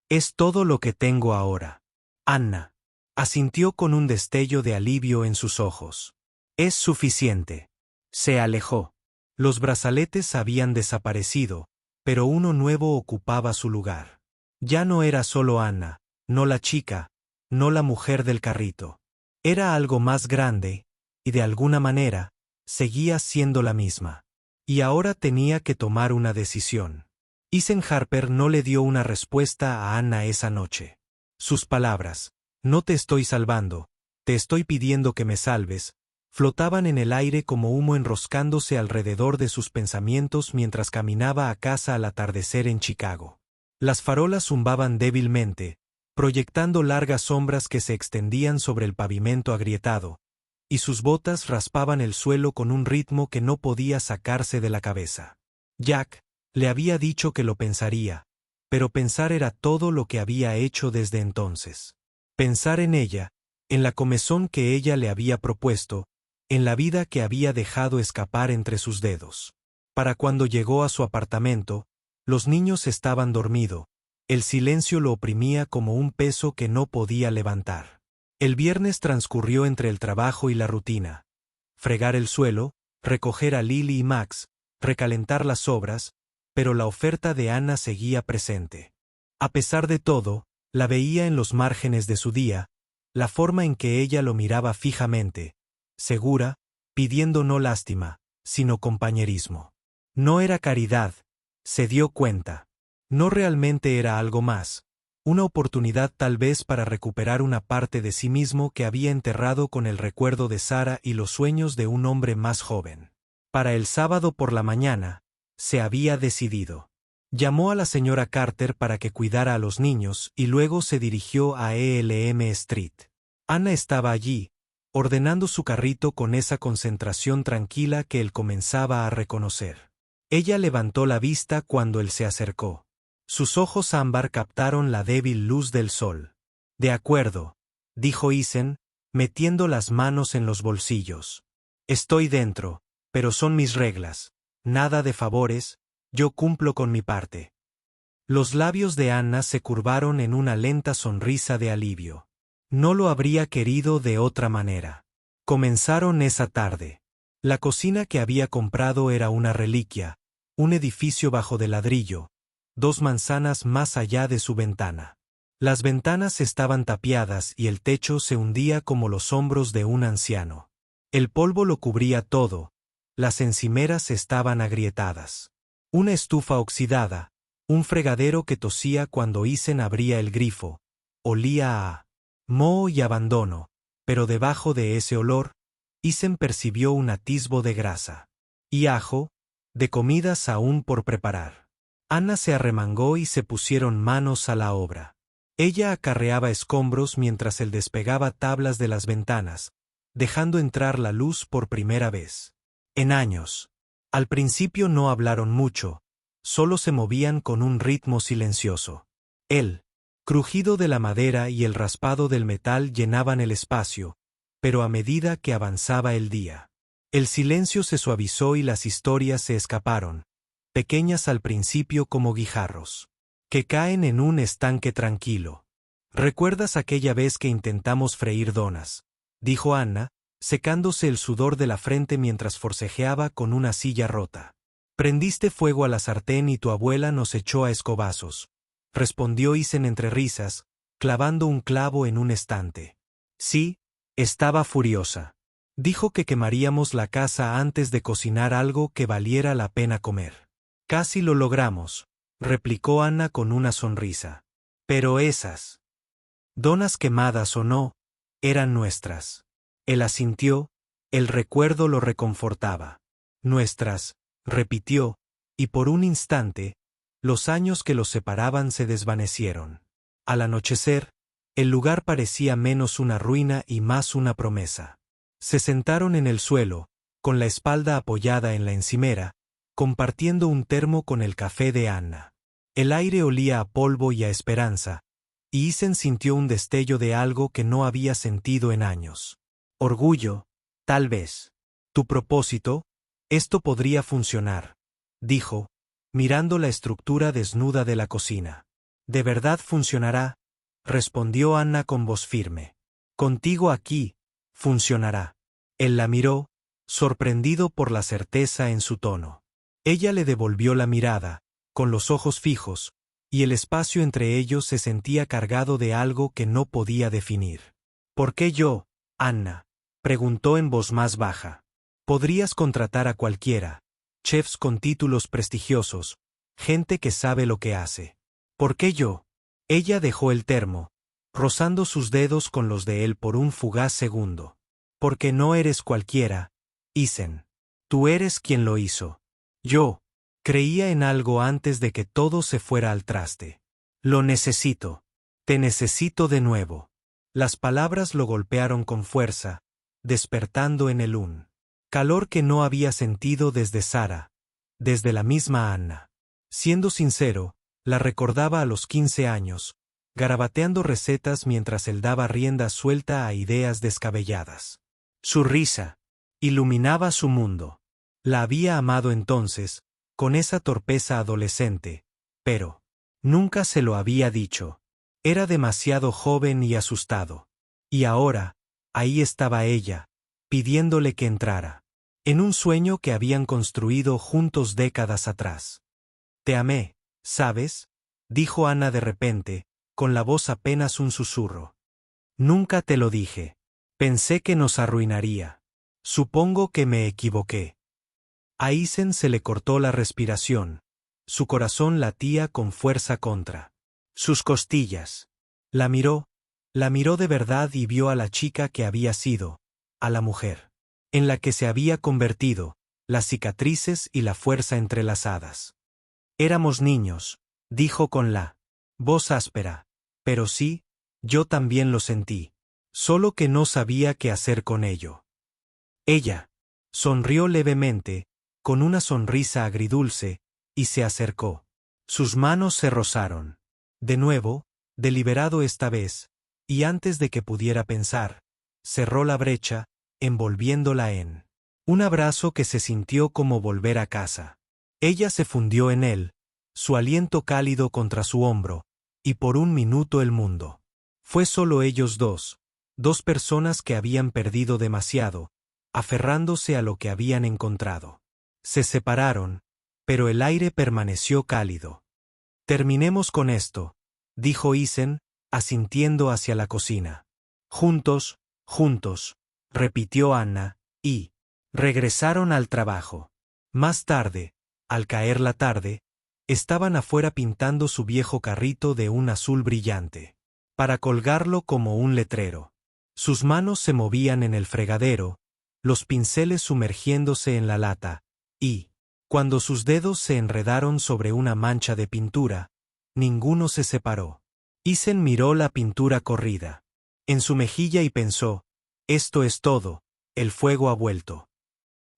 Es todo lo que tengo ahora. Anna asintió con un destello de alivio en sus ojos. Es suficiente. Se alejó. Los brazaletes habían desaparecido, pero uno nuevo ocupaba su lugar. Ya no era solo Anna, no la chica, no la mujer del carrito. Era algo más grande, y de alguna manera, seguía siendo la misma. Y ahora tenía que tomar una decisión. Isen Harper no le dio una respuesta a Anna esa noche. Sus palabras, no te estoy salvando, te estoy pidiendo que me salves, flotaban en el aire como humo enroscándose alrededor de sus pensamientos mientras caminaba a casa al atardecer en Chicago. Las farolas zumbaban débilmente, proyectando largas sombras que se extendían sobre el pavimento agrietado, y sus botas raspaban el suelo con un ritmo que no podía sacarse de la cabeza. Jack le había dicho que lo pensaría, pero pensar era todo lo que había hecho desde entonces. Pensar en ella, en la comezón que ella le había propuesto, en la vida que había dejado escapar entre sus dedos. Para cuando llegó a su apartamento, los niños estaban dormidos, el silencio lo oprimía como un peso que no podía levantar. El viernes transcurrió entre el trabajo y la rutina. Fregar el suelo, recoger a Lily y Max, recalentar las sobras, pero la oferta de Anna seguía presente. A pesar de todo, la veía en los márgenes de su día, la forma en que ella lo miraba fijamente, segura, pidiendo no lástima, sino compañerismo. No era caridad, se dio cuenta. No realmente era algo más, Una oportunidad tal vez para recuperar una parte de sí mismo que había enterrado con el recuerdo de Sara y los sueños de un hombre más joven. Para el sábado por la mañana, se había decidido. Llamó a la señora Carter para que cuidara a los niños y luego se dirigió a Elm Street. Anna estaba allí, ordenando su carrito con esa concentración tranquila que él comenzaba a reconocer. Ella levantó la vista cuando él se acercó. Sus ojos ámbar captaron la débil luz del sol. «De acuerdo», dijo Isen, metiendo las manos en los bolsillos. «Estoy dentro, pero son mis reglas. Nada de favores, yo cumplo con mi parte». Los labios de Anna se curvaron en una lenta sonrisa de alivio. No lo habría querido de otra manera. Comenzaron esa tarde. La cocina que había comprado era una reliquia, un edificio bajo de ladrillo, 2 manzanas más allá de su ventana. Las ventanas estaban tapiadas y el techo se hundía como los hombros de un anciano. El polvo lo cubría todo, las encimeras estaban agrietadas. Una estufa oxidada, un fregadero que tosía cuando Isen abría el grifo, olía a moho y abandono, pero debajo de ese olor, Isen percibió un atisbo de grasa. Y ajo, de comidas aún por preparar. Anna se arremangó y se pusieron manos a la obra. Ella acarreaba escombros mientras él despegaba tablas de las ventanas, dejando entrar la luz por primera vez. En años. Al principio no hablaron mucho, solo se movían con un ritmo silencioso. El crujido de la madera y el raspado del metal llenaban el espacio, pero a medida que avanzaba el día, el silencio se suavizó y las historias se escaparon, pequeñas al principio como guijarros, que caen en un estanque tranquilo. «¿Recuerdas aquella vez que intentamos freír donas?», dijo Anna, secándose el sudor de la frente mientras forcejeaba con una silla rota. «Prendiste fuego a la sartén y tu abuela nos echó a escobazos», respondió Isen entre risas, clavando un clavo en un estante. «Sí, estaba furiosa. Dijo que quemaríamos la casa antes de cocinar algo que valiera la pena comer». «Casi lo logramos», replicó Anna con una sonrisa. «Pero esas donas, quemadas o no, eran nuestras». Él asintió, el recuerdo lo reconfortaba. «Nuestras», repitió, y por un instante, los años que los separaban se desvanecieron. Al anochecer, el lugar parecía menos una ruina y más una promesa. Se sentaron en el suelo, con la espalda apoyada en la encimera, compartiendo un termo con el café de Anna. El aire olía a polvo y a esperanza, y Isen sintió un destello de algo que no había sentido en años. «Orgullo, tal vez. Tu propósito, esto podría funcionar», dijo, mirando la estructura desnuda de la cocina. «¿De verdad funcionará?», respondió Anna con voz firme. «Contigo aquí, funcionará». Él la miró, sorprendido por la certeza en su tono. Ella le devolvió la mirada, con los ojos fijos, y el espacio entre ellos se sentía cargado de algo que no podía definir. «¿Por qué yo, Anna?», preguntó en voz más baja. «Podrías contratar a cualquiera, chefs con títulos prestigiosos, gente que sabe lo que hace. ¿Por qué yo?». Ella dejó el termo, rozando sus dedos con los de él por un fugaz segundo. «Porque no eres cualquiera, Isen. Tú eres quien lo hizo. Yo creía en algo antes de que todo se fuera al traste. Lo necesito. Te necesito de nuevo». Las palabras lo golpearon con fuerza, despertando en él un calor que no había sentido desde Sara, desde la misma Anna. Siendo sincero, la recordaba a los 15 años, garabateando recetas mientras él daba rienda suelta a ideas descabelladas. Su risa iluminaba su mundo. La había amado entonces, con esa torpeza adolescente, pero nunca se lo había dicho. Era demasiado joven y asustado. Y ahora, ahí estaba ella, pidiéndole que entrara. En un sueño que habían construido juntos décadas atrás. «Te amé, ¿sabes?», dijo Anna de repente, con la voz apenas un susurro. «Nunca te lo dije. Pensé que nos arruinaría. Supongo que me equivoqué». A Isen se le cortó la respiración. Su corazón latía con fuerza contra sus costillas. La miró de verdad y vio a la chica que había sido, a la mujer, en la que se había convertido, las cicatrices y la fuerza entrelazadas. Éramos niños, dijo con la voz áspera, pero sí, yo también lo sentí, solo que no sabía qué hacer con ello. Ella sonrió levemente, con una sonrisa agridulce, y se acercó. Sus manos se rozaron. De nuevo, deliberado esta vez, y antes de que pudiera pensar, cerró la brecha, envolviéndola en un abrazo que se sintió como volver a casa. Ella se fundió en él, su aliento cálido contra su hombro, y por un minuto el mundo. Fue solo ellos dos personas que habían perdido demasiado, aferrándose a lo que habían encontrado. Se separaron, pero el aire permaneció cálido. Terminemos con esto, dijo Isen, asintiendo hacia la cocina. Juntos, repitió Anna, y regresaron al trabajo. Más tarde, al caer la tarde, estaban afuera pintando su viejo carrito de un azul brillante, para colgarlo como un letrero. Sus manos se movían en el fregadero, los pinceles sumergiéndose en la lata, y, cuando sus dedos se enredaron sobre una mancha de pintura, ninguno se separó. Isen miró la pintura corrida en su mejilla y pensó, esto es todo, el fuego ha vuelto.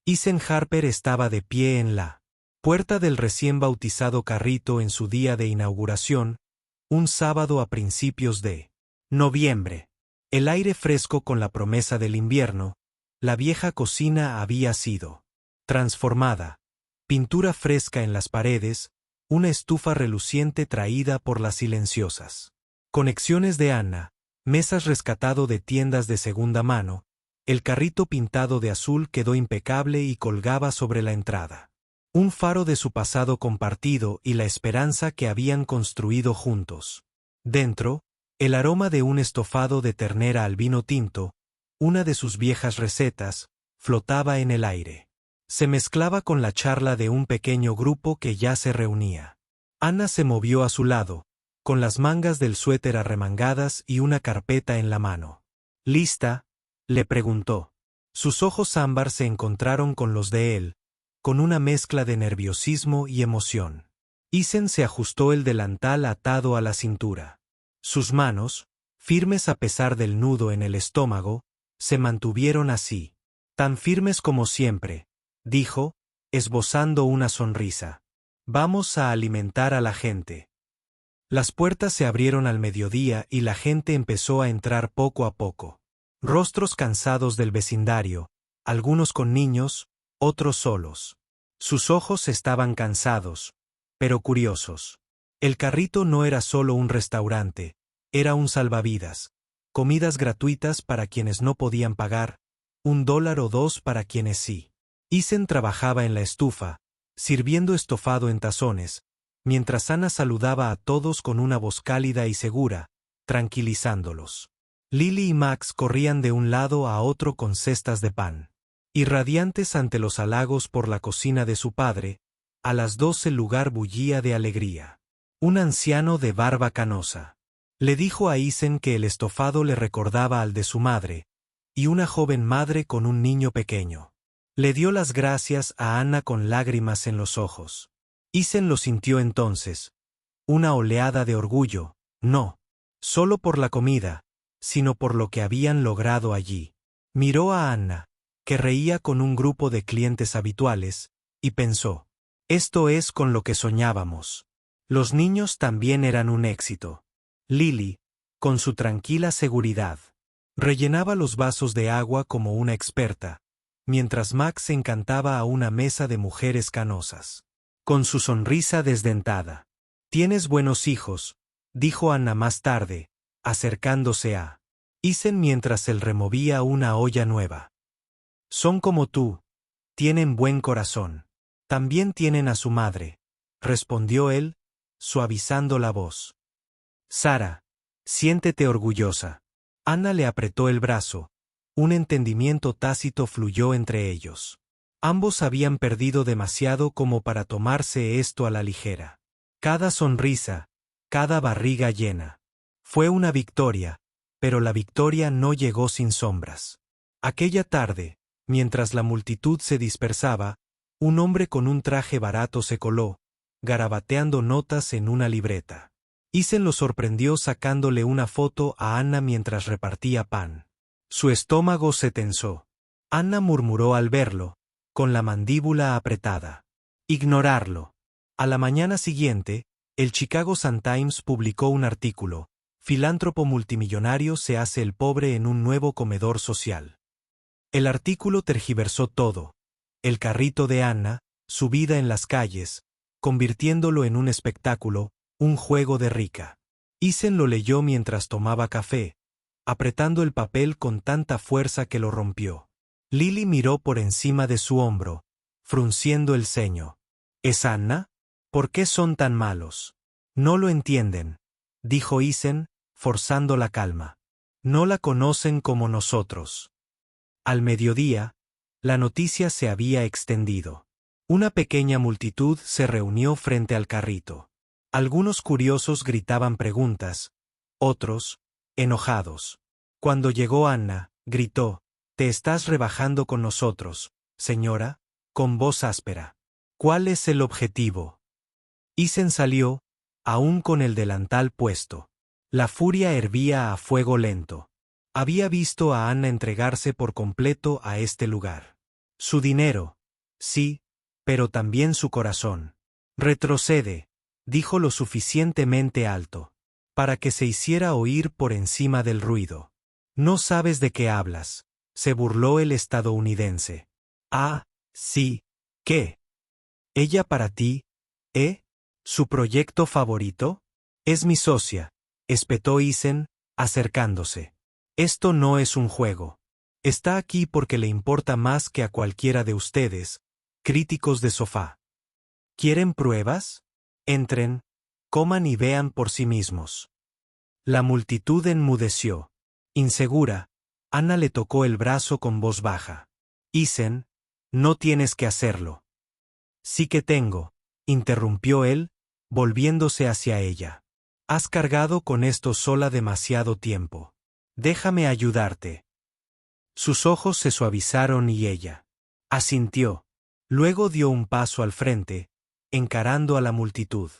Isen Harper estaba de pie en la puerta del recién bautizado carrito en su día de inauguración, un sábado a principios de noviembre. El aire fresco con la promesa del invierno, la vieja cocina había sido transformada. Pintura fresca en las paredes, una estufa reluciente traída por las silenciosas conexiones de Anna, mesas rescatado de tiendas de segunda mano, el carrito pintado de azul quedó impecable y colgaba sobre la entrada. Un faro de su pasado compartido y la esperanza que habían construido juntos. Dentro, el aroma de un estofado de ternera al vino tinto, una de sus viejas recetas, flotaba en el aire. Se mezclaba con la charla de un pequeño grupo que ya se reunía. Anna se movió a su lado, con las mangas del suéter arremangadas y una carpeta en la mano. ¿Lista?, le preguntó. Sus ojos ámbar se encontraron con los de él, con una mezcla de nerviosismo y emoción. Isen se ajustó el delantal atado a la cintura. Sus manos, firmes a pesar del nudo en el estómago, se mantuvieron así. Tan firmes como siempre, dijo, esbozando una sonrisa. Vamos a alimentar a la gente. Las puertas se abrieron al mediodía y la gente empezó a entrar poco a poco. Rostros cansados del vecindario, algunos con niños, otros solos. Sus ojos estaban cansados, pero curiosos. El carrito no era solo un restaurante, era un salvavidas. Comidas gratuitas para quienes no podían pagar, $1 o $2 para quienes sí. Isen trabajaba en la estufa, sirviendo estofado en tazones, mientras Anna saludaba a todos con una voz cálida y segura, tranquilizándolos. Lily y Max corrían de un lado a otro con cestas de pan. Irradiantes ante los halagos por la cocina de su padre, a las 2 el lugar bullía de alegría. Un anciano de barba canosa le dijo a Isen que el estofado le recordaba al de su madre, y una joven madre con un niño pequeño. Le dio las gracias a Anna con lágrimas en los ojos. Isen lo sintió entonces. Una oleada de orgullo, no solo por la comida, sino por lo que habían logrado allí. Miró a Anna, que reía con un grupo de clientes habituales, y pensó, esto es con lo que soñábamos. Los niños también eran un éxito. Lily, con su tranquila seguridad, rellenaba los vasos de agua como una experta, mientras Max se encantaba a una mesa de mujeres canosas. Con su sonrisa desdentada. Tienes buenos hijos, dijo Anna más tarde, acercándose a Isen mientras él removía una olla nueva. Son como tú, tienen buen corazón. También tienen a su madre, respondió él, suavizando la voz. Sara, siéntete orgullosa. Anna le apretó el brazo. Un entendimiento tácito fluyó entre ellos. Ambos habían perdido demasiado como para tomarse esto a la ligera. Cada sonrisa, cada barriga llena. Fue una victoria, pero la victoria no llegó sin sombras. Aquella tarde, mientras la multitud se dispersaba, un hombre con un traje barato se coló, garabateando notas en una libreta. Ethan lo sorprendió sacándole una foto a Anna mientras repartía pan. Su estómago se tensó. Anna murmuró al verlo, con la mandíbula apretada. Ignorarlo. A la mañana siguiente, el Chicago Sun-Times publicó un artículo: Filántropo multimillonario se hace el pobre en un nuevo comedor social. El artículo tergiversó todo: el carrito de Anna, su vida en las calles, convirtiéndolo en un espectáculo, un juego de rica. Ethan lo leyó mientras tomaba café, apretando el papel con tanta fuerza que lo rompió. Lily miró por encima de su hombro, frunciendo el ceño. ¿Es Anna? ¿Por qué son tan malos? No lo entienden, dijo Ethan, forzando la calma. No la conocen como nosotros. Al mediodía, la noticia se había extendido. Una pequeña multitud se reunió frente al carrito. Algunos curiosos gritaban preguntas, otros, enojados. Cuando llegó Anna, gritó: «Te estás rebajando con nosotros, señora», con voz áspera. «¿Cuál es el objetivo?» Ethan salió, aún con el delantal puesto. La furia hervía a fuego lento. Había visto a Anna entregarse por completo a este lugar. Su dinero, sí, pero también su corazón. «Retrocede», dijo lo suficientemente alto para que se hiciera oír por encima del ruido. «No sabes de qué hablas», se burló el estadounidense. «Ah, sí, ¿qué? ¿Ella para ti, ¿Su proyecto favorito? Es mi socia», espetó Ethan, acercándose. «Esto no es un juego. Está aquí porque le importa más que a cualquiera de ustedes, críticos de sofá. ¿Quieren pruebas? Entren, coman y vean por sí mismos». La multitud enmudeció. Insegura, Anna le tocó el brazo con voz baja. «Ethan, no tienes que hacerlo». «Sí que tengo», interrumpió él, volviéndose hacia ella. «Has cargado con esto sola demasiado tiempo. Déjame ayudarte». Sus ojos se suavizaron y ella asintió. Luego dio un paso al frente, encarando a la multitud.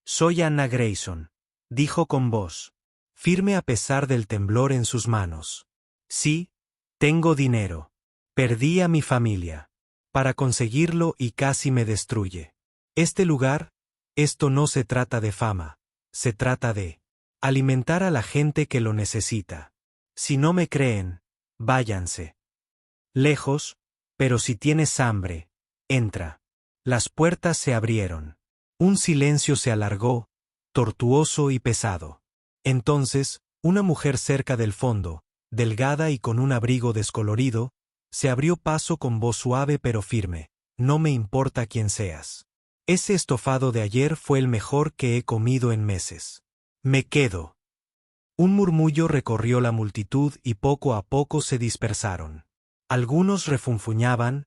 «Soy Anna Grayson», dijo con voz firme a pesar del temblor en sus manos. «Sí, tengo dinero. Perdí a mi familia para conseguirlo y casi me destruye. Este lugar, esto no se trata de fama, se trata de alimentar a la gente que lo necesita. Si no me creen, váyanse lejos, pero si tienes hambre, entra». Las puertas se abrieron. Un silencio se alargó, tortuoso y pesado. Entonces, una mujer cerca del fondo, delgada y con un abrigo descolorido, se abrió paso con voz suave pero firme: «No me importa quién seas. Ese estofado de ayer fue el mejor que he comido en meses. Me quedo». Un murmullo recorrió la multitud y poco a poco se dispersaron. Algunos refunfuñaban,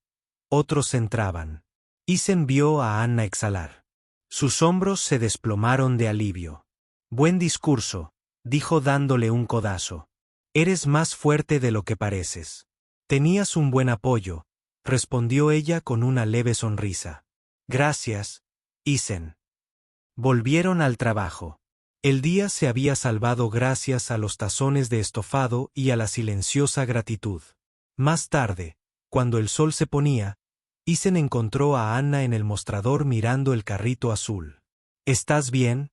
otros entraban. Ethan vio a Anna exhalar. Sus hombros se desplomaron de alivio. «Buen discurso», dijo dándole un codazo. «Eres más fuerte de lo que pareces». «Tenías un buen apoyo», respondió ella con una leve sonrisa. «Gracias, Ethan». Volvieron al trabajo. El día se había salvado gracias a los tazones de estofado y a la silenciosa gratitud. Más tarde, cuando el sol se ponía, Ethan encontró a Anna en el mostrador mirando el carrito azul. «¿Estás bien?»,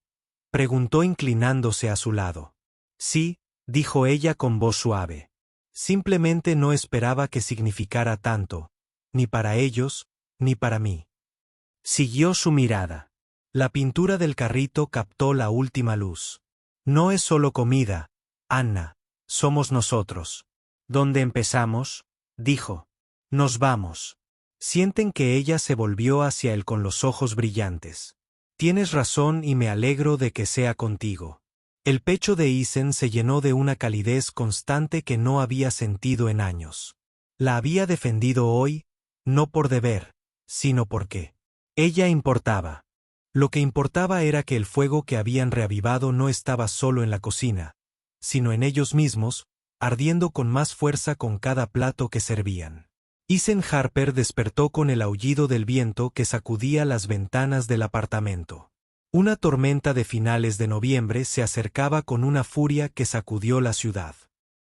preguntó inclinándose a su lado. «Sí», dijo ella con voz suave. «Simplemente no esperaba que significara tanto, ni para ellos, ni para mí». Siguió su mirada. La pintura del carrito captó la última luz. «No es solo comida, Anna, somos nosotros». «¿Dónde empezamos?», dijo. «Nos vamos». Sienten que ella se volvió hacia él con los ojos brillantes. «Tienes razón y me alegro de que sea contigo». El pecho de Ethan se llenó de una calidez constante que no había sentido en años. La había defendido hoy, no por deber, sino porque ella importaba. Lo que importaba era que el fuego que habían reavivado no estaba solo en la cocina, sino en ellos mismos, ardiendo con más fuerza con cada plato que servían. Ethan Harper despertó con el aullido del viento que sacudía las ventanas del apartamento. Una tormenta de finales de noviembre se acercaba con una furia que sacudió la ciudad.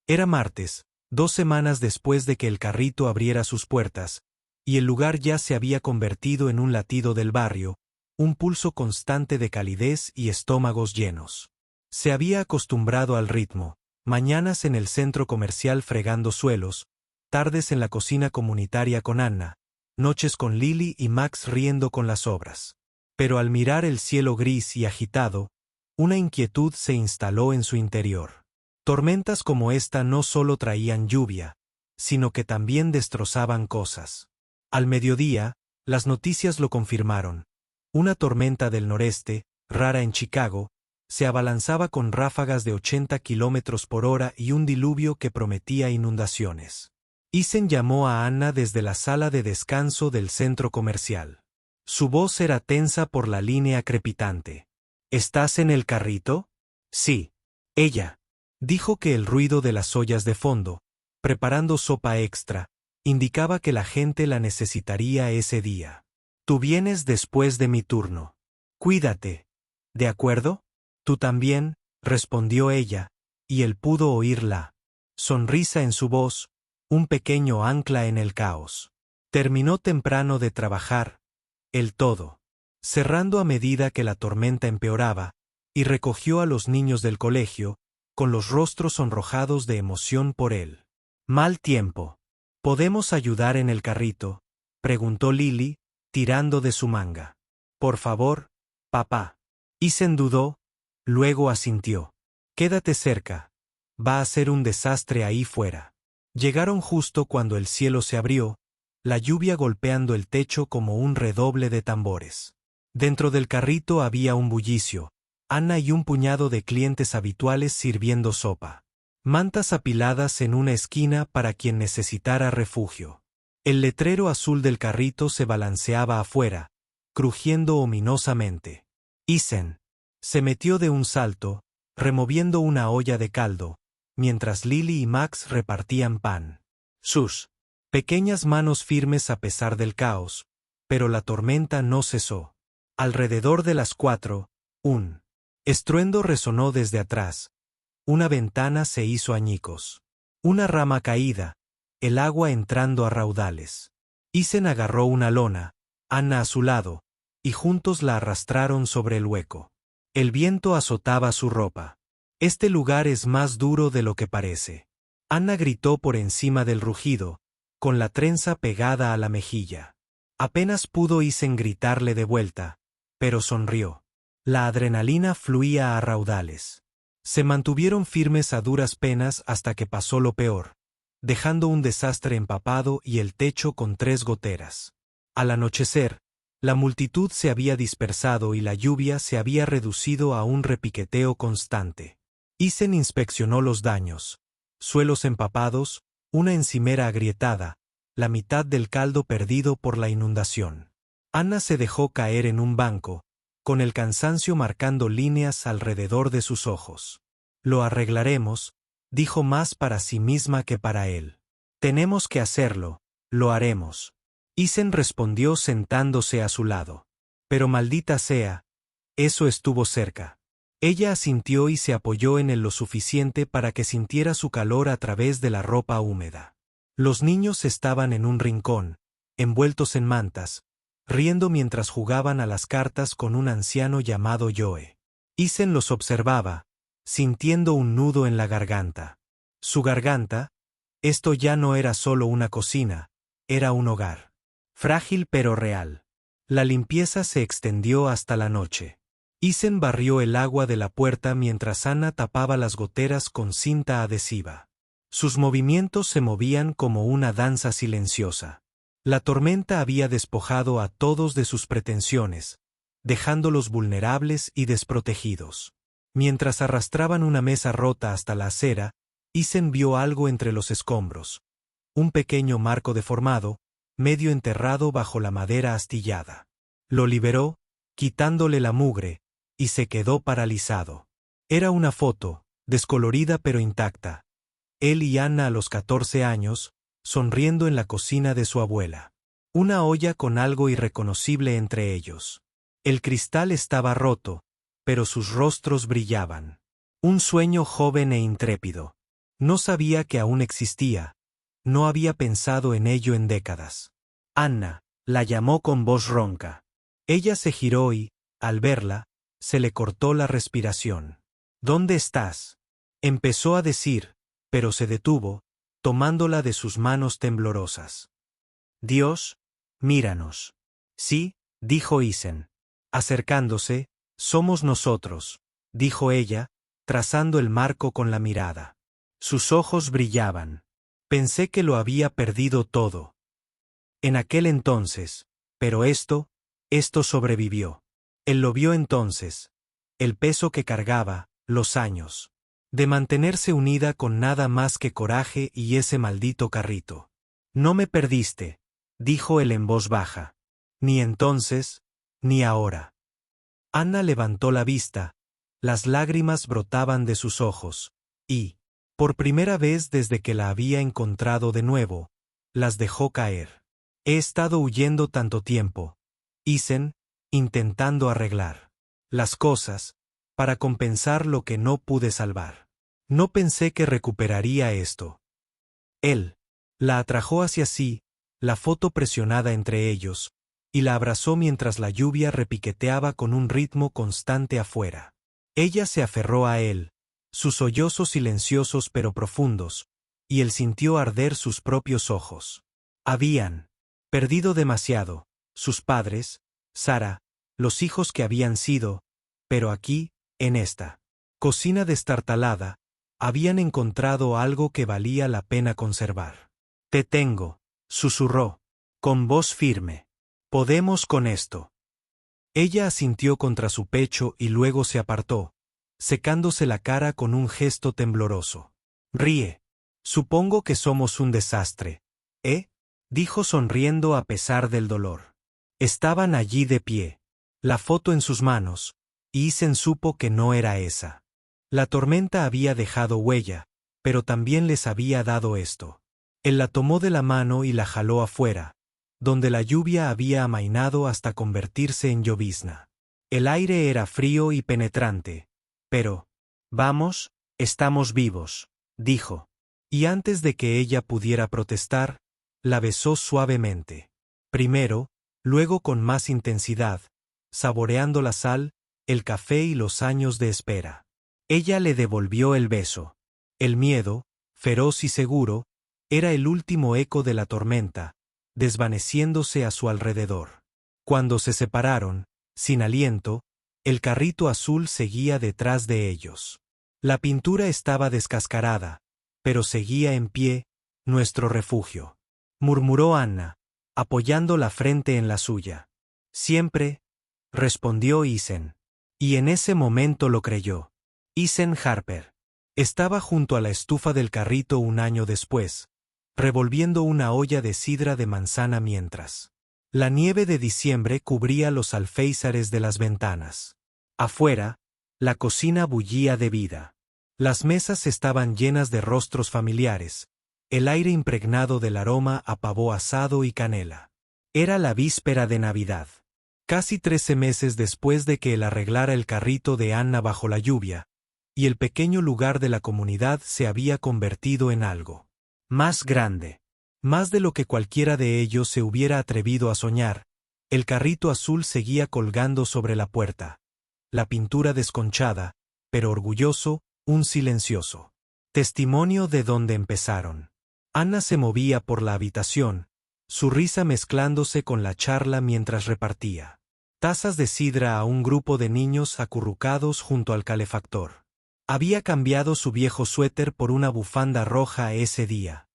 Era martes, 2 semanas después de que el carrito abriera sus puertas, y el lugar ya se había convertido en un latido del barrio, un pulso constante de calidez y estómagos llenos. Se había acostumbrado al ritmo, mañanas en el centro comercial fregando suelos, tardes en la cocina comunitaria con Anna, noches con Lily y Max riendo con las obras. Pero al mirar el cielo gris y agitado, una inquietud se instaló en su interior. Tormentas como esta no solo traían lluvia, sino que también destrozaban cosas. Al mediodía, las noticias lo confirmaron. Una tormenta del noreste, rara en Chicago, se abalanzaba con ráfagas de 80 kilómetros por hora y un diluvio que prometía inundaciones. Ethan llamó a Anna desde la sala de descanso del centro comercial. Su voz era tensa por la línea crepitante. ¿Estás en el carrito? Sí. Ella dijo que el ruido de las ollas de fondo, preparando sopa extra, indicaba que la gente la necesitaría ese día. Tú vienes después de mi turno. Cuídate. ¿De acuerdo? Tú también, respondió ella, y él pudo oír la sonrisa en su voz, un pequeño ancla en el caos. Terminó temprano de trabajar, el todo, cerrando a medida que la tormenta empeoraba, y recogió a los niños del colegio, con los rostros sonrojados de emoción por él. Mal tiempo. ¿Podemos ayudar en el carrito?, preguntó Lily, tirando de su manga. Por favor, papá. Ethan dudó, luego asintió. Quédate cerca. Va a ser un desastre ahí fuera. Llegaron justo cuando el cielo se abrió, la lluvia golpeando el techo como un redoble de tambores. Dentro del carrito había un bullicio, Anna y un puñado de clientes habituales sirviendo sopa. Mantas apiladas en una esquina para quien necesitara refugio. El letrero azul del carrito se balanceaba afuera, crujiendo ominosamente. Ethan se metió de un salto, removiendo una olla de caldo, mientras Lily y Max repartían pan. Sus pequeñas manos firmes a pesar del caos, pero la tormenta no cesó. Alrededor de las 4, un estruendo resonó desde atrás. Una ventana se hizo añicos. Una rama caída, el agua entrando a raudales. Ethan agarró una lona, Anna a su lado, y juntos la arrastraron sobre el hueco. El viento azotaba su ropa. Este lugar es más duro de lo que parece. Anna gritó por encima del rugido, con la trenza pegada a la mejilla. Apenas pudo Ethan gritarle de vuelta, pero sonrió. La adrenalina fluía a raudales. Se mantuvieron firmes a duras penas hasta que pasó lo peor, dejando un desastre empapado y el techo con 3 goteras. Al anochecer, la multitud se había dispersado y la lluvia se había reducido a un repiqueteo constante. Ethan inspeccionó los daños: suelos empapados, una encimera agrietada, la mitad del caldo perdido por la inundación. Anna se dejó caer en un banco, con el cansancio marcando líneas alrededor de sus ojos. Lo arreglaremos, dijo más para sí misma que para él. Tenemos que hacerlo, lo haremos. Ethan respondió sentándose a su lado. Pero maldita sea, eso estuvo cerca. Ella asintió y se apoyó en él lo suficiente para que sintiera su calor a través de la ropa húmeda. Los niños estaban en un rincón, envueltos en mantas, riendo mientras jugaban a las cartas con un anciano llamado Joe. Ethan los observaba, sintiendo un nudo en la garganta. Su garganta, esto ya no era solo una cocina, era un hogar. Frágil pero real. La limpieza se extendió hasta la noche. Ethan barrió el agua de la puerta mientras Anna tapaba las goteras con cinta adhesiva. Sus movimientos se movían como una danza silenciosa. La tormenta había despojado a todos de sus pretensiones, dejándolos vulnerables y desprotegidos. Mientras arrastraban una mesa rota hasta la acera, Ethan vio algo entre los escombros. Un pequeño marco deformado, medio enterrado bajo la madera astillada. Lo liberó, quitándole la mugre, y se quedó paralizado. Era una foto, descolorida pero intacta. Él y Anna a los 14 años, sonriendo en la cocina de su abuela. Una olla con algo irreconocible entre ellos. El cristal estaba roto, pero sus rostros brillaban. Un sueño joven e intrépido. No sabía que aún existía. No había pensado en ello en décadas. Anna, la llamó con voz ronca. Ella se giró y, al verla, se le cortó la respiración. ¿Dónde estás? Empezó a decir, pero se detuvo, tomándola de sus manos temblorosas. Dios, míranos. Sí, dijo Isen. Acercándose, somos nosotros, dijo ella, trazando el marco con la mirada. Sus ojos brillaban. Pensé que lo había perdido todo. En aquel entonces, pero esto sobrevivió. Él lo vio entonces. El peso que cargaba, los años. De mantenerse unida con nada más que coraje y ese maldito carrito. No me perdiste, dijo él en voz baja. Ni entonces, ni ahora. Anna levantó la vista, las lágrimas brotaban de sus ojos, y, por primera vez desde que la había encontrado de nuevo, las dejó caer. He estado huyendo tanto tiempo, Isen, intentando arreglar las cosas, para compensar lo que no pude salvar. No pensé que recuperaría esto. Él la atrajo hacia sí, la foto presionada entre ellos, y la abrazó mientras la lluvia repiqueteaba con un ritmo constante afuera. Ella se aferró a él, sus sollozos silenciosos pero profundos, y él sintió arder sus propios ojos. Habían perdido demasiado, sus padres, Sara, los hijos que habían sido, pero aquí, en esta cocina destartalada, habían encontrado algo que valía la pena conservar. Te tengo, susurró, con voz firme. Podemos con esto. Ella asintió contra su pecho y luego se apartó, secándose la cara con un gesto tembloroso. Ríe. Supongo que somos un desastre, ¿eh? Dijo sonriendo a pesar del dolor. Estaban allí de pie, la foto en sus manos, y Isen supo que no era esa. La tormenta había dejado huella, pero también les había dado esto. Él la tomó de la mano y la jaló afuera, donde la lluvia había amainado hasta convertirse en llovizna. El aire era frío y penetrante, pero, vamos, estamos vivos, dijo. Y antes de que ella pudiera protestar, la besó suavemente. Primero, luego con más intensidad, saboreando la sal, el café y los años de espera. Ella le devolvió el beso. El miedo, feroz y seguro, era el último eco de la tormenta, desvaneciéndose a su alrededor. Cuando se separaron, sin aliento, el carrito azul seguía detrás de ellos. La pintura estaba descascarada, pero seguía en pie, nuestro refugio. Murmuró Anna, apoyando la frente en la suya. Siempre, respondió Isen. Y en ese momento lo creyó. Isen Harper. Estaba junto a la estufa del carrito un año después, revolviendo una olla de sidra de manzana mientras. La nieve de diciembre cubría los alféizares de las ventanas. Afuera, la cocina bullía de vida. Las mesas estaban llenas de rostros familiares, el aire impregnado del aroma a pavo asado y canela. Era la víspera de Navidad. Casi 13 meses después de que él arreglara el carrito de Anna bajo la lluvia, y el pequeño lugar de la comunidad se había convertido en algo más grande. Más de lo que cualquiera de ellos se hubiera atrevido a soñar, el carrito azul seguía colgando sobre la puerta. La pintura desconchada, pero orgulloso, un silencioso testimonio de dónde empezaron. Anna se movía por la habitación, su risa mezclándose con la charla mientras repartía tazas de sidra a un grupo de niños acurrucados junto al calefactor. Había cambiado su viejo suéter por una bufanda roja ese día.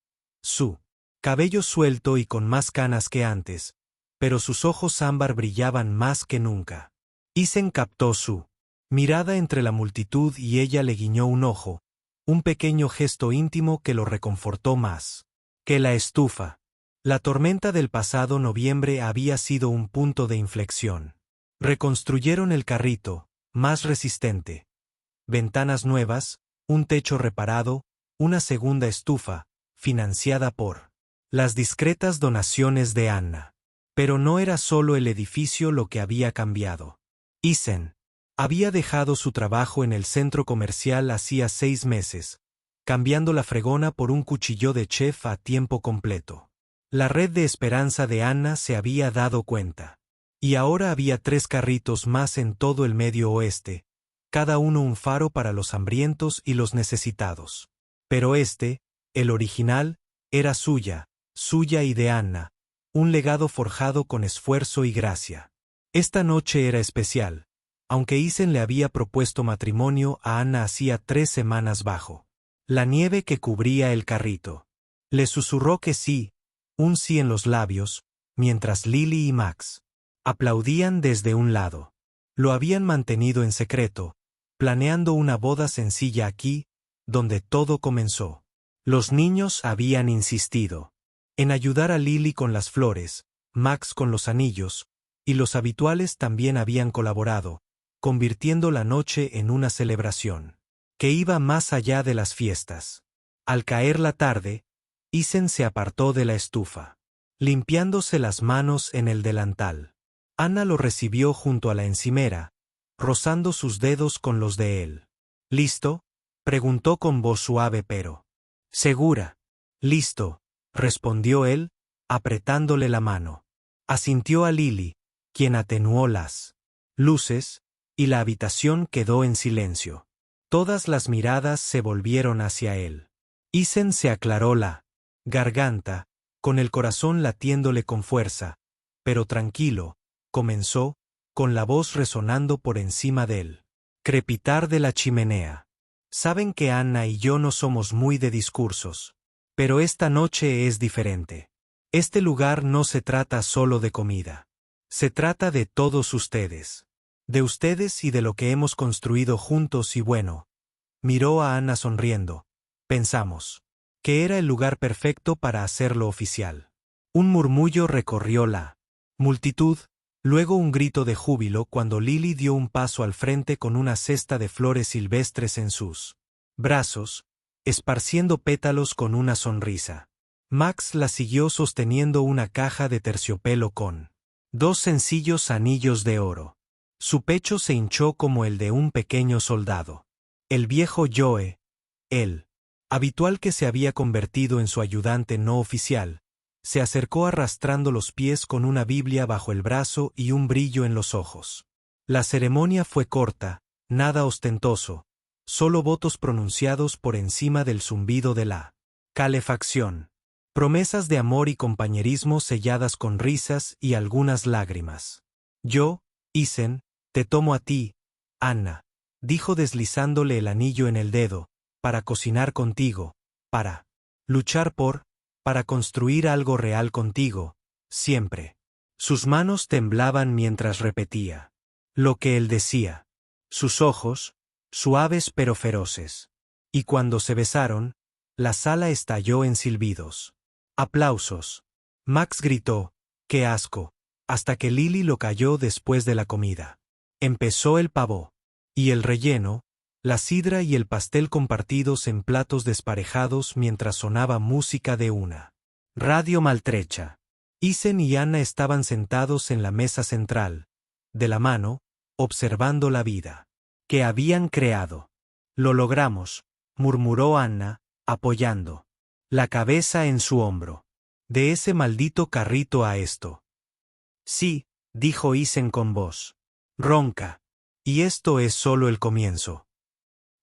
Su cabello suelto y con más canas que antes, pero sus ojos ámbar brillaban más que nunca. Isen captó su mirada entre la multitud y ella le guiñó un ojo, un pequeño gesto íntimo que lo reconfortó más que la estufa. La tormenta del pasado noviembre había sido un punto de inflexión. Reconstruyeron el carrito, más resistente. Ventanas nuevas, un techo reparado, una segunda estufa, financiada por las discretas donaciones de Anna. Pero no era solo el edificio lo que había cambiado. Isen había dejado su trabajo en el centro comercial hacía 6 meses, cambiando la fregona por un cuchillo de chef a tiempo completo. La red de esperanza de Anna se había dado cuenta. Y ahora había 3 carritos más en todo el Medio Oeste, cada uno un faro para los hambrientos y los necesitados. Pero el original, era suya y de Anna, un legado forjado con esfuerzo y gracia. Esta noche era especial, aunque Isen le había propuesto matrimonio a Anna hacía 3 semanas bajo la nieve que cubría el carrito. Le susurró que sí, un sí en los labios, mientras Lily y Max aplaudían desde un lado. Lo habían mantenido en secreto, planeando una boda sencilla aquí, donde todo comenzó. Los niños habían insistido en ayudar a Lily con las flores, Max con los anillos, y los habituales también habían colaborado, convirtiendo la noche en una celebración que iba más allá de las fiestas. Al caer la tarde, Isen se apartó de la estufa, limpiándose las manos en el delantal. Anna lo recibió junto a la encimera, rozando sus dedos con los de él. ¿Listo?, preguntó con voz suave pero segura. Listo, respondió él, apretándole la mano. Asintió a Lily, quien atenuó las luces, y la habitación quedó en silencio. Todas las miradas se volvieron hacia él. Isen se aclaró la garganta, con el corazón latiéndole con fuerza, pero tranquilo, comenzó, con la voz resonando por encima del crepitar de la chimenea. Saben que Anna y yo no somos muy de discursos. Pero esta noche es diferente. Este lugar no se trata solo de comida. Se trata de todos ustedes. De ustedes y de lo que hemos construido juntos y bueno. Miró a Anna sonriendo. Pensamos que era el lugar perfecto para hacerlo oficial. Un murmullo recorrió la multitud, luego un grito de júbilo cuando Lily dio un paso al frente con una cesta de flores silvestres en sus brazos, esparciendo pétalos con una sonrisa. Max la siguió sosteniendo una caja de terciopelo con 2 sencillos anillos de oro. Su pecho se hinchó como el de un pequeño soldado. El viejo Joe, el habitual que se había convertido en su ayudante no oficial, se acercó arrastrando los pies con una Biblia bajo el brazo y un brillo en los ojos. La ceremonia fue corta, nada ostentoso, solo votos pronunciados por encima del zumbido de la calefacción. Promesas de amor y compañerismo selladas con risas y algunas lágrimas. Yo, Isen, te tomo a ti, Anna, dijo deslizándole el anillo en el dedo, para cocinar contigo, para luchar para construir algo real contigo, siempre. Sus manos temblaban mientras repetía lo que él decía. Sus ojos, suaves pero feroces. Y cuando se besaron, la sala estalló en silbidos. Aplausos. Max gritó, ¡qué asco!, hasta que Lily lo calló después de la comida. Empezó el pavó. Y el relleno, la sidra y el pastel compartidos en platos desparejados mientras sonaba música de una radio maltrecha. Isen y Anna estaban sentados en la mesa central, de la mano, observando la vida que habían creado. Lo logramos, murmuró Anna, apoyando la cabeza en su hombro. De ese maldito carrito a esto. Sí, dijo Isen con voz ronca. Y esto es solo el comienzo.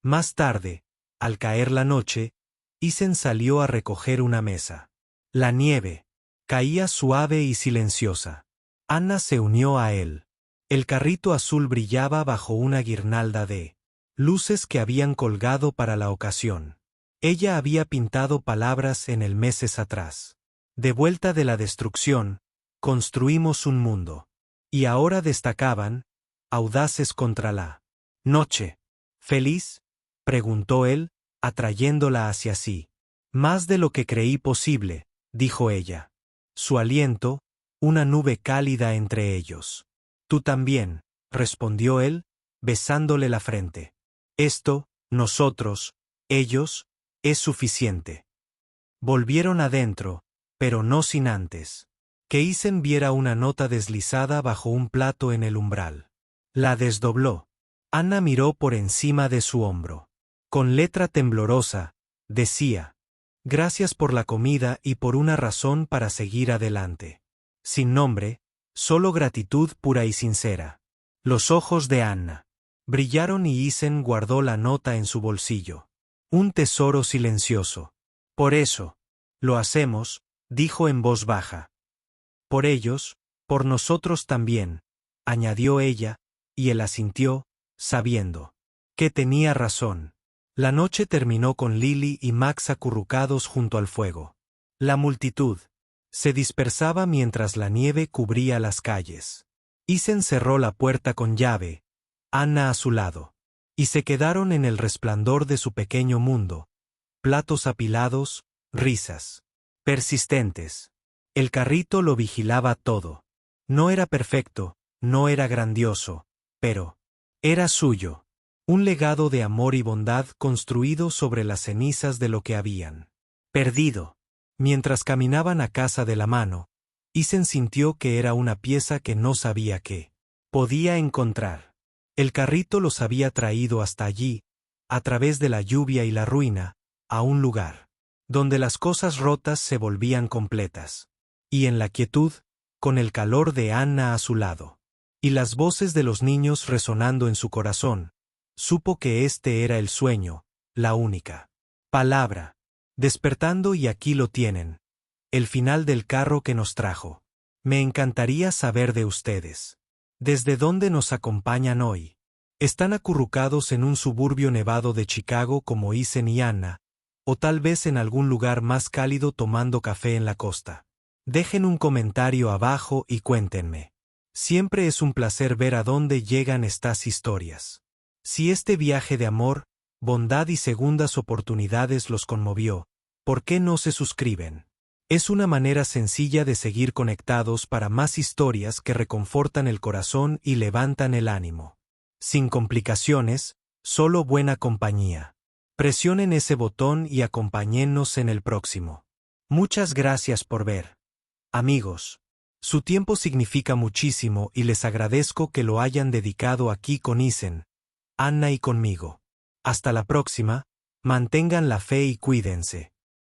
Más tarde, al caer la noche, Isen salió a recoger una mesa. La nieve caía suave y silenciosa. Anna se unió a él. El carrito azul brillaba bajo una guirnalda de luces que habían colgado para la ocasión. Ella había pintado palabras en el meses atrás. De vuelta de la destrucción, construimos un mundo. Y ahora destacaban, audaces contra la noche. ¿Feliz?, preguntó él, atrayéndola hacia sí. Más de lo que creí posible, dijo ella. Su aliento, una nube cálida entre ellos. Tú también, respondió él, besándole la frente. Esto, nosotros, ellos, es suficiente. Volvieron adentro, pero no sin antes que Isen viera una nota deslizada bajo un plato en el umbral. La desdobló. Anna miró por encima de su hombro. Con letra temblorosa, decía: Gracias por la comida y por una razón para seguir adelante. Sin nombre, solo gratitud pura y sincera. Los ojos de Anna brillaron y Isen guardó la nota en su bolsillo. Un tesoro silencioso. Por eso, lo hacemos, dijo en voz baja. Por ellos, por nosotros también, añadió ella, y él asintió, sabiendo que tenía razón. La noche terminó con Lily y Max acurrucados junto al fuego. La multitud se dispersaba mientras la nieve cubría las calles. Isen cerró la puerta con llave, Anna a su lado, y se quedaron en el resplandor de su pequeño mundo. Platos apilados, risas persistentes. El carrito lo vigilaba todo. No era perfecto, no era grandioso, pero era suyo. Un legado de amor y bondad construido sobre las cenizas de lo que habían perdido. Mientras caminaban a casa de la mano, Isen sintió que era una pieza que no sabía qué podía encontrar. El carrito los había traído hasta allí, a través de la lluvia y la ruina, a un lugar donde las cosas rotas se volvían completas. Y en la quietud, con el calor de Anna a su lado, y las voces de los niños resonando en su corazón, supo que este era el sueño, la única palabra. Despertando y aquí lo tienen. El final del carro que nos trajo. Me encantaría saber de ustedes. ¿Desde dónde nos acompañan hoy? ¿Están acurrucados en un suburbio nevado de Chicago como Isen y Anna, o tal vez en algún lugar más cálido tomando café en la costa? Dejen un comentario abajo y cuéntenme. Siempre es un placer ver a dónde llegan estas historias. Si este viaje de amor, bondad y segundas oportunidades los conmovió, ¿por qué no se suscriben? Es una manera sencilla de seguir conectados para más historias que reconfortan el corazón y levantan el ánimo. Sin complicaciones, solo buena compañía. Presionen ese botón y acompáñennos en el próximo. Muchas gracias por ver. Amigos, su tiempo significa muchísimo y les agradezco que lo hayan dedicado aquí con Isen, Anna y conmigo. Hasta la próxima, mantengan la fe y cuídense.